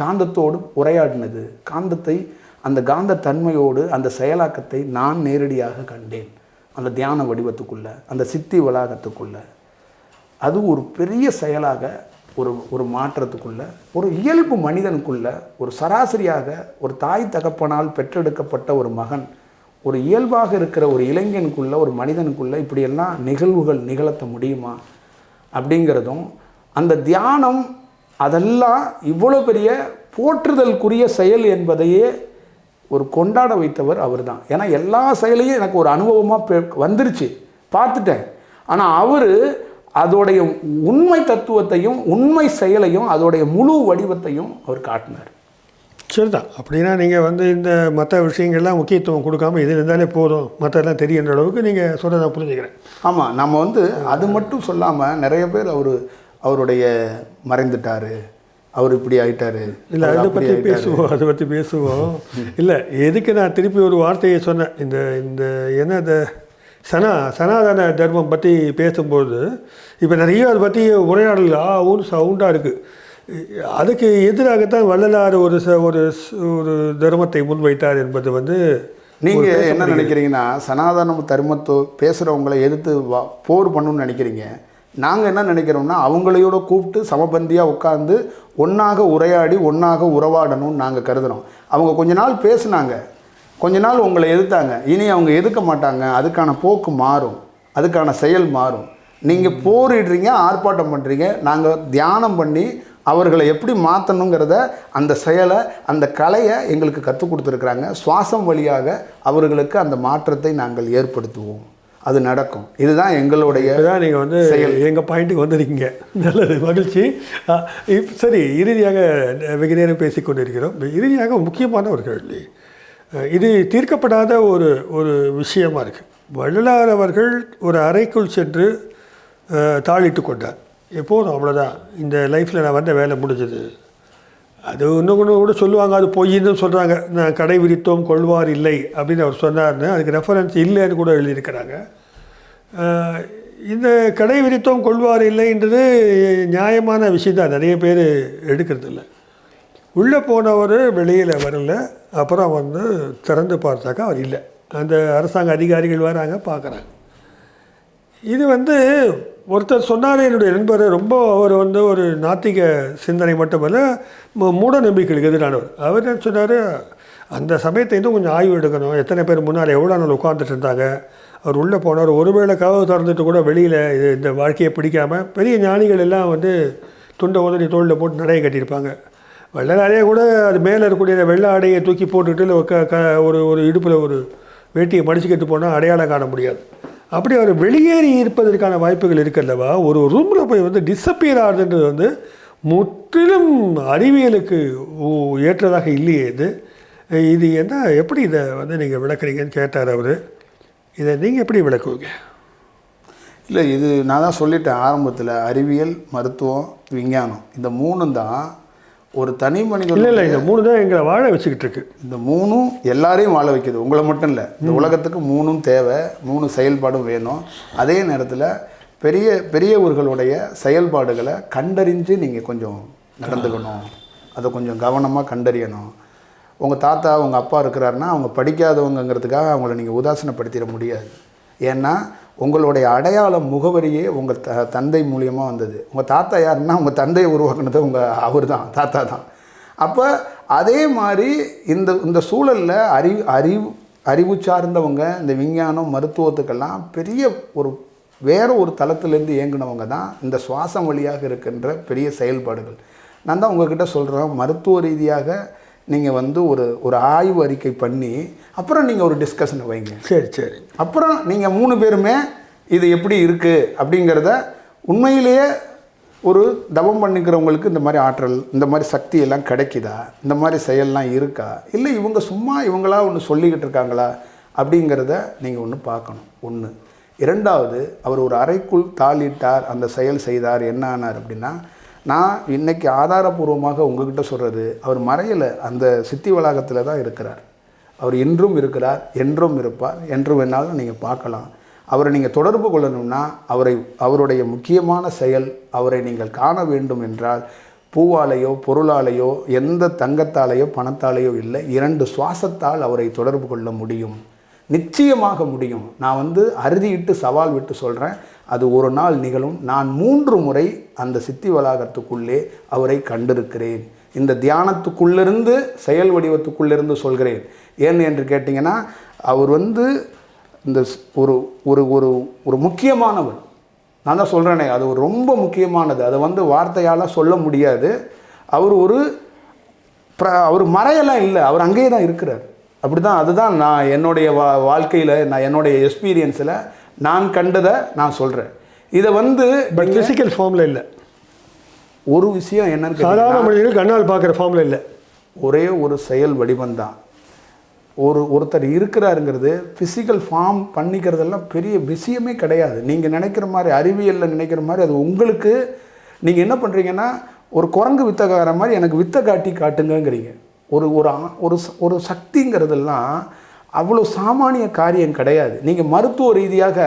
காந்தத்தோடு உரையாடினது. காந்தத்தை அந்த காந்த தன்மையோடு அந்த செயலாக்கத்தை நான் நேரடியாக கண்டேன். அந்த தியான வடிவத்துக்குள்ளே, அந்த சித்தி வளாகத்துக்குள்ளே. அது ஒரு பெரிய செயலாக ஒரு மாற்றத்துக்குள்ள, ஒரு இயல்பு மனிதனுக்குள்ள, ஒரு சராசரியாக ஒரு தாய் தகப்பனால் பெற்றெடுக்கப்பட்ட ஒரு மகன், ஒரு இயல்பாக இருக்கிற ஒரு இளைஞனுக்குள்ள, ஒரு மனிதனுக்குள்ள இப்படியெல்லாம் நிகழ்வுகள் நிகழ்த்த முடியுமா அப்படிங்கிறதும், அந்த தியானம் அதெல்லாம் இவ்வளோ பெரிய போற்றுதலுக்குரிய செயல் என்பதையே ஒரு கொண்டாட வைத்தவர் அவர் தான். ஏன்னா எல்லா செயலையும் எனக்கு ஒரு அனுபவமாக வந்துருச்சு, பார்த்துட்டேன். ஆனால் அவர் அதோடைய உண்மை தத்துவத்தையும் உண்மை செயலையும் அதோடைய முழு வடிவத்தையும் அவர் காட்டினார். சரிதான். அப்படின்னா நீங்கள் வந்து இந்த மற்ற விஷயங்கள்லாம் முக்கியத்துவம் கொடுக்காமல் இது இருந்தாலே போதும், மற்றெல்லாம் தெரியுன்ற அளவுக்கு நீங்கள் சொல்கிறத நான் புரிஞ்சுக்கிறேன். ஆமாம், நம்ம வந்து அது மட்டும் சொல்லாமல் நிறைய பேர் அவருடைய மறைந்துட்டார், அவர் இப்படி ஆகிட்டார், இல்லை அதை பற்றி பேசுவோம். இல்லை, எதுக்கு நான் திருப்பி ஒரு வார்த்தையை சொன்னேன், இந்த என்ன இந்த சனாதன தர்மம் பற்றி பேசும்போது இப்போ நிறைய அதை பற்றி உரையாடல் ஊர் சவுண்டாக இருக்குது. அதுக்கு எதிராகத்தான் வள்ளலார் ஒரு தர்மத்தை முன்வைத்தார் என்பது வந்து நீங்கள் என்ன நினைக்கிறீங்கன்னா, சனாதன தர்மத்தை பேசுகிறவங்களை எதிர்த்து போர் பண்ணணும்னு நினைக்கிறீங்க. நாங்கள் என்ன நினைக்கிறோம்னா, அவங்களையோட கூப்பிட்டு சமபந்தியாக உட்காந்து ஒன்றாக உரையாடி ஒன்றாக உறவாடணும்னு நாங்கள் கருதுகிறோம். அவங்க கொஞ்ச நாள் பேசுனாங்க, கொஞ்ச நாள் உங்களை எதிர்த்தாங்க, இனி அவங்க எதிர்க்க மாட்டாங்க. அதுக்கான போக்கு மாறும், அதுக்கான செயல் மாறும். நீங்கள் போரிடுறீங்க, ஆர்ப்பாட்டம் பண்ணுறீங்க, நாங்கள் தியானம் பண்ணி அவர்களை எப்படி மாற்றணுங்கிறத அந்த செயலை அந்த கலையை எங்களுக்கு கற்றுக் கொடுத்துருக்குறாங்க. சுவாசம் வழியாக அவர்களுக்கு அந்த மாற்றத்தை நாங்கள் ஏற்படுத்துவோம், அது நடக்கும். இதுதான் எங்களுடைய தான். நீங்கள் வந்து எங்கள் பாயிண்ட்டுக்கு வந்துருக்கீங்க, நல்லது, மகிழ்ச்சி. சரி, இறுதியாக வெகு நேரம் பேசிக்கொண்டிருக்கிறோம். இறுதியாக முக்கியமான ஒரு கேள்வி, இது தீர்க்கப்படாத ஒரு விஷயமா இருக்குது. வள்ளலார் அவர்கள் ஒரு அறைக்குள் சென்று தாளிட்டு கொண்டார். எப்போதும் அவ்வளோதான், இந்த லைஃப்பில் நான் வந்த வேலை முடிஞ்சது. அது இன்னும் கூட சொல்லுவாங்க, அது பொய்ன்னு சொல்கிறாங்க. நான் கடை விரித்தோம் கொள்வார் இல்லை அப்படின்னு அவர் சொன்னார்னு அதுக்கு ரெஃபரன்ஸ் இல்லைன்னு கூட எழுதியிருக்கிறாங்க. இந்த கடை விரித்தோம் கொள்வார் இல்லைன்றது நியாயமான விஷயம் தான், நிறைய பேர் எடுக்கிறது இல்லை. உள்ளே போனவர் வெளியில் வரல, அப்புறம் வந்து திறந்து பார்த்தாக்கா அவர் இல்லை. அந்த அரசாங்க அதிகாரிகள் வராங்க, பார்க்குறாங்க. இது வந்து ஒருத்தர் சொன்னார், என்னுடைய நண்பர், ரொம்ப அவர் வந்து ஒரு நாத்திக சிந்தனை மட்டுமல்ல, மூட நம்பிக்கைகளுக்கு எதிரானவர். அவர் என்ன சொன்னார், அந்த சமயத்தை இன்னும் கொஞ்சம் ஆய்வு எடுக்கணும், எத்தனை பேர் முன்னால் எவ்வளோ நாள் உட்காந்துட்டு இருந்தாங்க, அவர் உள்ளே போனவர் ஒருவேளை கதவு திறந்துட்டு கூட வெளியில் இந்த வாழ்க்கையை பிடிக்காமல் பெரிய ஞானிகள் எல்லாம் வந்து துண்டை உதறி தோளில் போட்டு நடையை கட்டியிருப்பாங்க. வெள்ளை கூட அது மேலே இருக்கக்கூடிய வெள்ளை ஆடையை தூக்கி போட்டுக்கிட்டு ஒரு இடுப்பில் ஒரு வேட்டியை மடிச்சுக்கிட்டு போனால் அடையாளம் காண முடியாது. அப்படி அவர் வெளியேறி இருப்பதற்கான வாய்ப்புகள் இருக்குல்லவா. ஒரு ரூமில் போய் வந்து டிஸப்பியர் ஆகுதுன்றது வந்து முற்றிலும் அறிவியலுக்கு ஏற்றதாக இல்லையே. இது என்ன, எப்படி இதை வந்து நீங்கள் விளக்குறீங்கன்னு கேட்டார் அவர். இதை நீங்கள் எப்படி விளக்குவீங்க? இல்லை, இது நான் தான் சொல்லிட்டேன் ஆரம்பத்தில், அறிவியல், மருத்துவம், விஞ்ஞானம், இந்த மூணும் தான் ஒரு தனி மனிதன். இல்லை, இந்த மூணு தான் எங்களை வாழ வச்சுக்கிட்டு இருக்கு. இந்த மூணும் எல்லாரையும் வாழ வைக்கிது, உங்களை மட்டும் இல்லை. இந்த உலகத்துக்கு மூணும் தேவை, மூணு செயல்பாடும் வேணும். அதே நேரத்தில் பெரியவர்களுடைய செயல்பாடுகளை கண்டறிஞ்சு நீங்கள் கொஞ்சம் நடந்துக்கணும், அதை கொஞ்சம் கவனமாக கண்டறியணும். உங்கள் தாத்தா உங்கள் அப்பா இருக்கிறாருன்னா அவங்க படிக்காதவங்கிறதுக்காக அவங்கள நீங்கள் உதாசீனப்படுத்திட முடியாது. ஏன்னா உங்களுடைய அடையாளம், முகவரியே உங்கள் தந்தை மூலியமாக வந்தது. உங்கள் தாத்தா யாருன்னா உங்கள் தந்தையை உருவாக்குனது அவர் தான், தாத்தா தான். அப்போ அதே மாதிரி இந்த சூழலில் அறிவு சார்ந்தவங்க, இந்த விஞ்ஞானம், மருத்துவத்துக்கெல்லாம் பெரிய வேறு ஒரு தளத்திலேருந்து இயங்கினவங்க தான் இந்த சுவாசம் வழியாக இருக்கின்ற பெரிய செயல்பாடுகள். நான் தான் உங்கள்கிட்ட சொல்கிறேன், மருத்துவ ரீதியாக நீங்கள் வந்து ஒரு ஆய்வு அறிக்கை பண்ணி அப்புறம் நீங்கள் ஒரு டிஸ்கஷனை வைங்க. சரி. அப்புறம் நீங்கள் 3 பேருமே இது எப்படி இருக்குது அப்படிங்கிறத உண்மையிலேயே ஒரு தவம் பண்ணிக்கிறவங்களுக்கு இந்த மாதிரி ஆற்றல், இந்த மாதிரி சக்தி எல்லாம் கிடைக்குதா, இந்த மாதிரி செயல்லாம் இருக்கா, இல்லை இவங்களா ஒன்று சொல்லிக்கிட்டு இருக்காங்களா அப்படிங்கிறத நீங்கள் ஒன்று பார்க்கணும். ஒன்று. இரண்டாவது, அவர் ஒரு அறைக்குள் தாளிட்டார், அந்த செயல் செய்தார், என்ன ஆனார் அப்படின்னா, நான் இன்றைக்கி ஆதாரபூர்வமாக உங்கள்கிட்ட சொல்கிறது, அவர் மறையில் அந்த சித்தி வளாகத்தில் தான் இருக்கிறார். அவர் இன்றும் இருக்கிறார், என்றும் இருப்பார், என்று வேணாலும் நீங்கள் பார்க்கலாம். அவரை நீங்கள் தொடர்பு கொள்ளணும்னா அவருடைய முக்கியமான செயல், அவரை நீங்கள் காண வேண்டும் என்றால் பூவாலேயோ பொருளாலேயோ எந்த தங்கத்தாலேயோ பணத்தாலேயோ இல்லை, 2 சுவாசத்தால் அவரை தொடர்பு கொள்ள முடியும், நிச்சயமாக முடியும். நான் வந்து அறுதியிட்டு சவால் விட்டு சொல்கிறேன், அது ஒரு நாள் நிகழும். நான் 3 முறை அந்த சித்தி வளாகத்துக்குள்ளே அவரை கண்டிருக்கிறேன். இந்த தியானத்துக்குள்ளிருந்து, செயல் வடிவத்துக்குள்ளிருந்து சொல்கிறேன். ஏன் என்று கேட்டிங்கன்னா, அவர் வந்து இந்த ஒரு முக்கியமானவர். நான் தான் சொல்கிறேனே, அது ஒரு ரொம்ப முக்கியமானது. அதை வந்து வார்த்தையால் சொல்ல முடியாது. அவர் மறையெல்லாம் இல்லை, அவர் அங்கேயே தான் இருக்கிறார். அப்படி தான், அதுதான் நான் என்னுடைய வாழ்க்கையில், நான் என்னுடைய எக்ஸ்பீரியன்ஸில் நான் கண்டதை நான் சொல்கிறேன். இதை வந்து ஃபிசிக்கல் ஃபார்மில் இல்லை. ஒரு விஷயம் என்னன்னு, சாதாரண மனிதர்கள் கண்ணால் பார்க்குற ஃபார்மில் இல்லை. ஒரே ஒரு செயல் வடிவம்தான். ஒருத்தர் இருக்கிறாருங்கிறது ஃபிசிக்கல் ஃபார்ம் பண்ணிக்கிறதெல்லாம் பெரிய விஷயமே கிடையாது. நீங்கள் நினைக்கிற மாதிரி, அறிவியலில் நினைக்கிற மாதிரி அது உங்களுக்கு, நீங்கள் என்ன பண்ணுறீங்கன்னா, ஒரு குரங்கு வித்தக்கார மாதிரி எனக்கு வித்தை காட்டுங்கங்கிறீங்க. ஒரு சக்திங்கிறதெல்லாம் அவ்வளோ சாமானிய காரியம் கிடையாது. நீங்கள் மருத்துவ ரீதியாக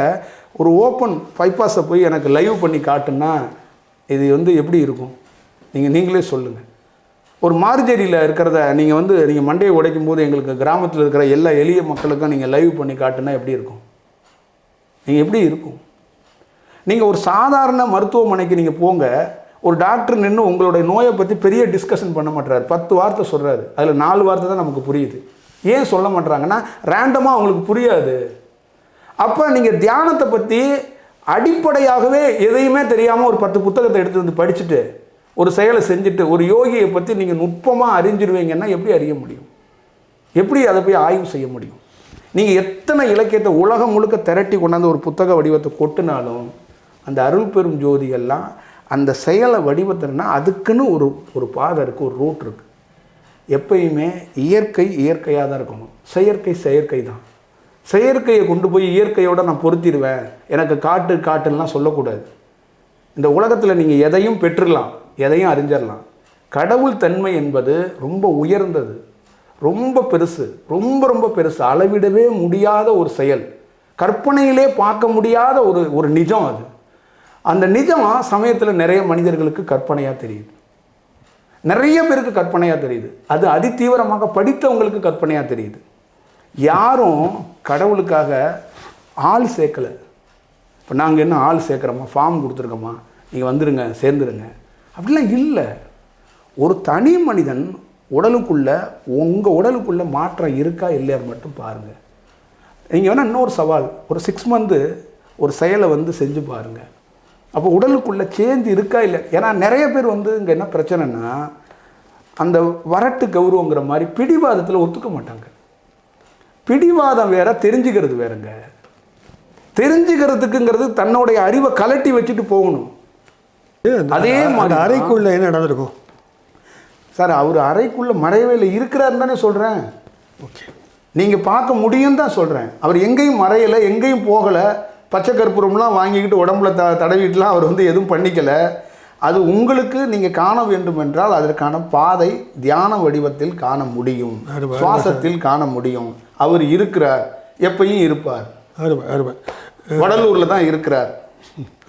ஒரு ஓப்பன் பைபாஸை போய் எனக்கு லைவ் பண்ணி காட்டுன்னா இது வந்து எப்படி இருக்கும் நீங்களே சொல்லுங்கள். ஒரு மார்ஜரியில் இருக்கிறத நீங்கள் மண்டையை உடைக்கும் போது எங்களுக்கு கிராமத்தில் இருக்கிற எல்லா எளிய மக்களுக்கும் நீங்கள் லைவ் பண்ணி காட்டுனா எப்படி இருக்கும்? நீங்கள் எப்படி இருக்கும்? நீங்கள் ஒரு சாதாரண மருத்துவமனைக்கு நீங்கள் போங்க, ஒரு டாக்டர் நின்று உங்களுடைய நோயை பற்றி பெரிய டிஸ்கஷன் பண்ண மாட்டார், 10 வார்த்தை சொல்கிறாரு, அதில் 4 வார்த்தை தான் நமக்கு புரியுது. ஏன் சொல்ல மாட்டாங்கன்னா ரேண்டமாக அவங்களுக்கு புரியாது. அப்போ நீங்கள் தியானத்தை பற்றி அடிப்படையாகவே எதையுமே தெரியாமல் ஒரு 10 புத்தகத்தை எடுத்து வந்து படிச்சுட்டு ஒரு செயலை செஞ்சுட்டு ஒரு யோகியை பற்றி நீங்கள் நுட்பமாக அறிஞ்சிருவீங்கன்னா எப்படி அறிய முடியும்? எப்படி அதை போய் ஆய்வு செய்ய முடியும்? நீங்கள் எத்தனை இலக்கியத்தை உலகம் முழுக்க திரட்டி கொண்டாந்து ஒரு புத்தக வடிவத்தை கொட்டினாலும் அந்த அருள் பெரும் ஜோதிகள்லாம் அந்த செயலை வடிவத்தினா அதுக்குன்னு ஒரு பாதை இருக்குது, ஒரு ரூட் இருக்குது. எப்பயுமே இயற்கையாக தான் இருக்கணும், செயற்கை தான். செயற்கையை கொண்டு போய் இயற்கையோடு நான் பொருத்திடுவேன், எனக்கு காட்டுலாம் சொல்லக்கூடாது. இந்த உலகத்தில் நீங்கள் எதையும் பெற்றுடலாம், எதையும் அறிஞ்சிடலாம். கடவுள் தன்மை என்பது ரொம்ப உயர்ந்தது, ரொம்ப பெருசு, ரொம்ப பெருசு, அளவிடவே முடியாத ஒரு செயல். கற்பனையிலே பார்க்க முடியாத ஒரு நிஜம் அது. அந்த நிஜம் சமயத்தில் நிறைய மனிதர்களுக்கு கற்பனையாக தெரியுது, நிறைய பேருக்கு கற்பனையாக தெரியுது. அது அதிதீவிரமாக படித்தவங்களுக்கு கற்பனையாக தெரியுது. யாரும் கடவுளுக்காக ஆள் சேர்க்கலை. இப்போ நாங்கள் என்ன ஆள் சேர்க்குறோமா, ஃபார்ம் கொடுத்துருக்கோமா, நீங்கள் வந்துடுங்க சேர்ந்துருங்க, அப்படிலாம் இல்லை. ஒரு தனி மனிதன் உடலுக்குள்ளே, உங்கள் உடலுக்குள்ளே மாற்றம் இருக்கா இல்லையான்னு மட்டும் பாருங்கள். நீங்கள் வேணால் இன்னொரு சவால், ஒரு 6 மந்த்து ஒரு செயலை செஞ்சு பாருங்கள். அப்போ உடலுக்குள்ளே சேஞ்ச் இருக்கா இல்லை. ஏன்னா நிறைய பேர் இங்கே என்ன பிரச்சனைனா, அந்த வரட்டு கௌரவங்கிற மாதிரி பிடிவாதத்தில் ஒத்துக்க மாட்டாங்க. பிடிவாதம் வேற, தெரிஞ்சுக்கிறது வேறங்க. தெரிஞ்சுக்கிறதுக்குங்கிறது தன்னுடைய அறிவை கலட்டி வச்சுட்டு போகணும். அதே மாதிரி அறைக்குள்ள என்ன நடந்திருக்கும் சார், அவர் அறைக்குள்ளே மறைவேல இருக்கிறாருன்னு தானே சொல்கிறேன். ஓகே, நீங்கள் பார்க்க முடியும் தான் சொல்கிறேன். அவர் எங்கேயும் மறையலை, எங்கேயும் போகலை, பச்சை கற்பூரம்லாம் வாங்கிக்கிட்டு உடம்புல தடவிட்டுலாம் அவர் எதுவும் பண்ணிக்கலை. அது உங்களுக்கு நீங்கள் காண வேண்டும் என்றால் அதற்கான பாதை தியான வடிவத்தில் காண முடியும், சுவாசத்தில் காண முடியும். அவர் இருக்கிறார், எப்பயும் இருப்பார். வடலூரில் தான் இருக்கிறார்.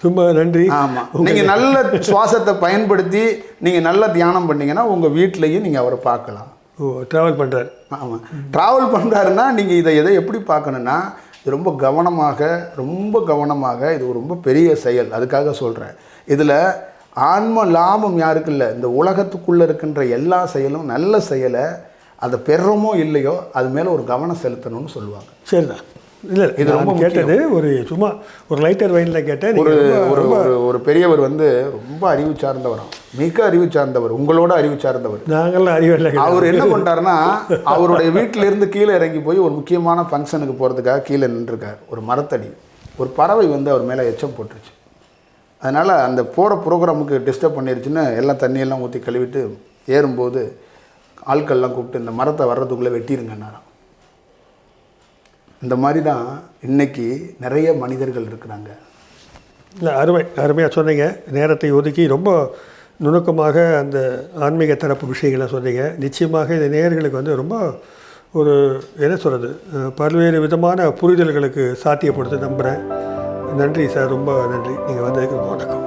ரொம்ப நன்றி. ஆமாம், நீங்கள் நல்ல சுவாசத்தை பயன்படுத்தி நீங்கள் நல்ல தியானம் பண்ணிங்கன்னா உங்கள் வீட்லேயும் நீங்கள் அவரை பார்க்கலாம். ட்ராவல் பண்ணுறாரு. ஆமாம், ட்ராவல் பண்ணுறாருன்னா நீங்கள் இதை எப்படி பார்க்கணுன்னா, இது ரொம்ப கவனமாக இது ரொம்ப பெரிய செயல். அதுக்காக சொல்கிறேன். இதில் ஆன்ம லாபம் யாருக்கு இல்லை, இந்த உலகத்துக்குள்ளே இருக்கின்ற எல்லா செயலும் நல்ல செயலை அதை பெறமோ இல்லையோ அது மேலே ஒரு கவனம் செலுத்தணும்னு சொல்லுவாங்க. சரிதான். இல்லை, இது ரொம்ப கேட்டது சும்மா ஒரு லைட்டர் வைனில் கேட்டேன். ஒரு பெரியவர் ரொம்ப அறிவு சார்ந்தவர், மிக அறிவு சார்ந்தவர், உங்களோட அறிவு சார்ந்தவர். நாங்கள்லாம் அறிவில்லை. அவர் என்ன பண்ணிட்டாருன்னா, அவருடைய வீட்டிலேருந்து கீழே இறங்கி போய் ஒரு முக்கியமான ஃபங்க்ஷனுக்கு போகிறதுக்காக கீழே நின்றுருக்கார். ஒரு மரத்தடி, ஒரு பறவை அவர் மேலே எச்சம் போட்டுருச்சு. அதனால் அந்த போகிற ப்ரோக்ராமுக்கு டிஸ்டர்ப் பண்ணிருச்சுன்னு எல்லாம் தண்ணியெல்லாம் ஊற்றி கழுவிட்டு ஏறும்போது ஆட்கள்லாம் கூப்பிட்டு இந்த மரத்தை வர்றதுக்குள்ளே வெட்டிருங்கன்னாராம். இந்த மாதிரி தான் இன்றைக்கி நிறைய மனிதர்கள் இருக்கிறாங்க. இல்லை, அருமையாக சொன்னீங்க. நேரத்தை ஒதுக்கி ரொம்ப நுணுக்கமாக அந்த ஆன்மீக தரப்பு விஷயங்களை சொன்னீங்க. நிச்சயமாக இந்த நேயர்களுக்கு ரொம்ப ஒரு என்ன சொல்கிறது, பல்வேறு விதமான புரிதல்களுக்கு சாத்தியப்படுத்த நம்புகிறேன். நன்றி சார், ரொம்ப நன்றி. நீங்கள் வந்ததுக்கு வணக்கம்.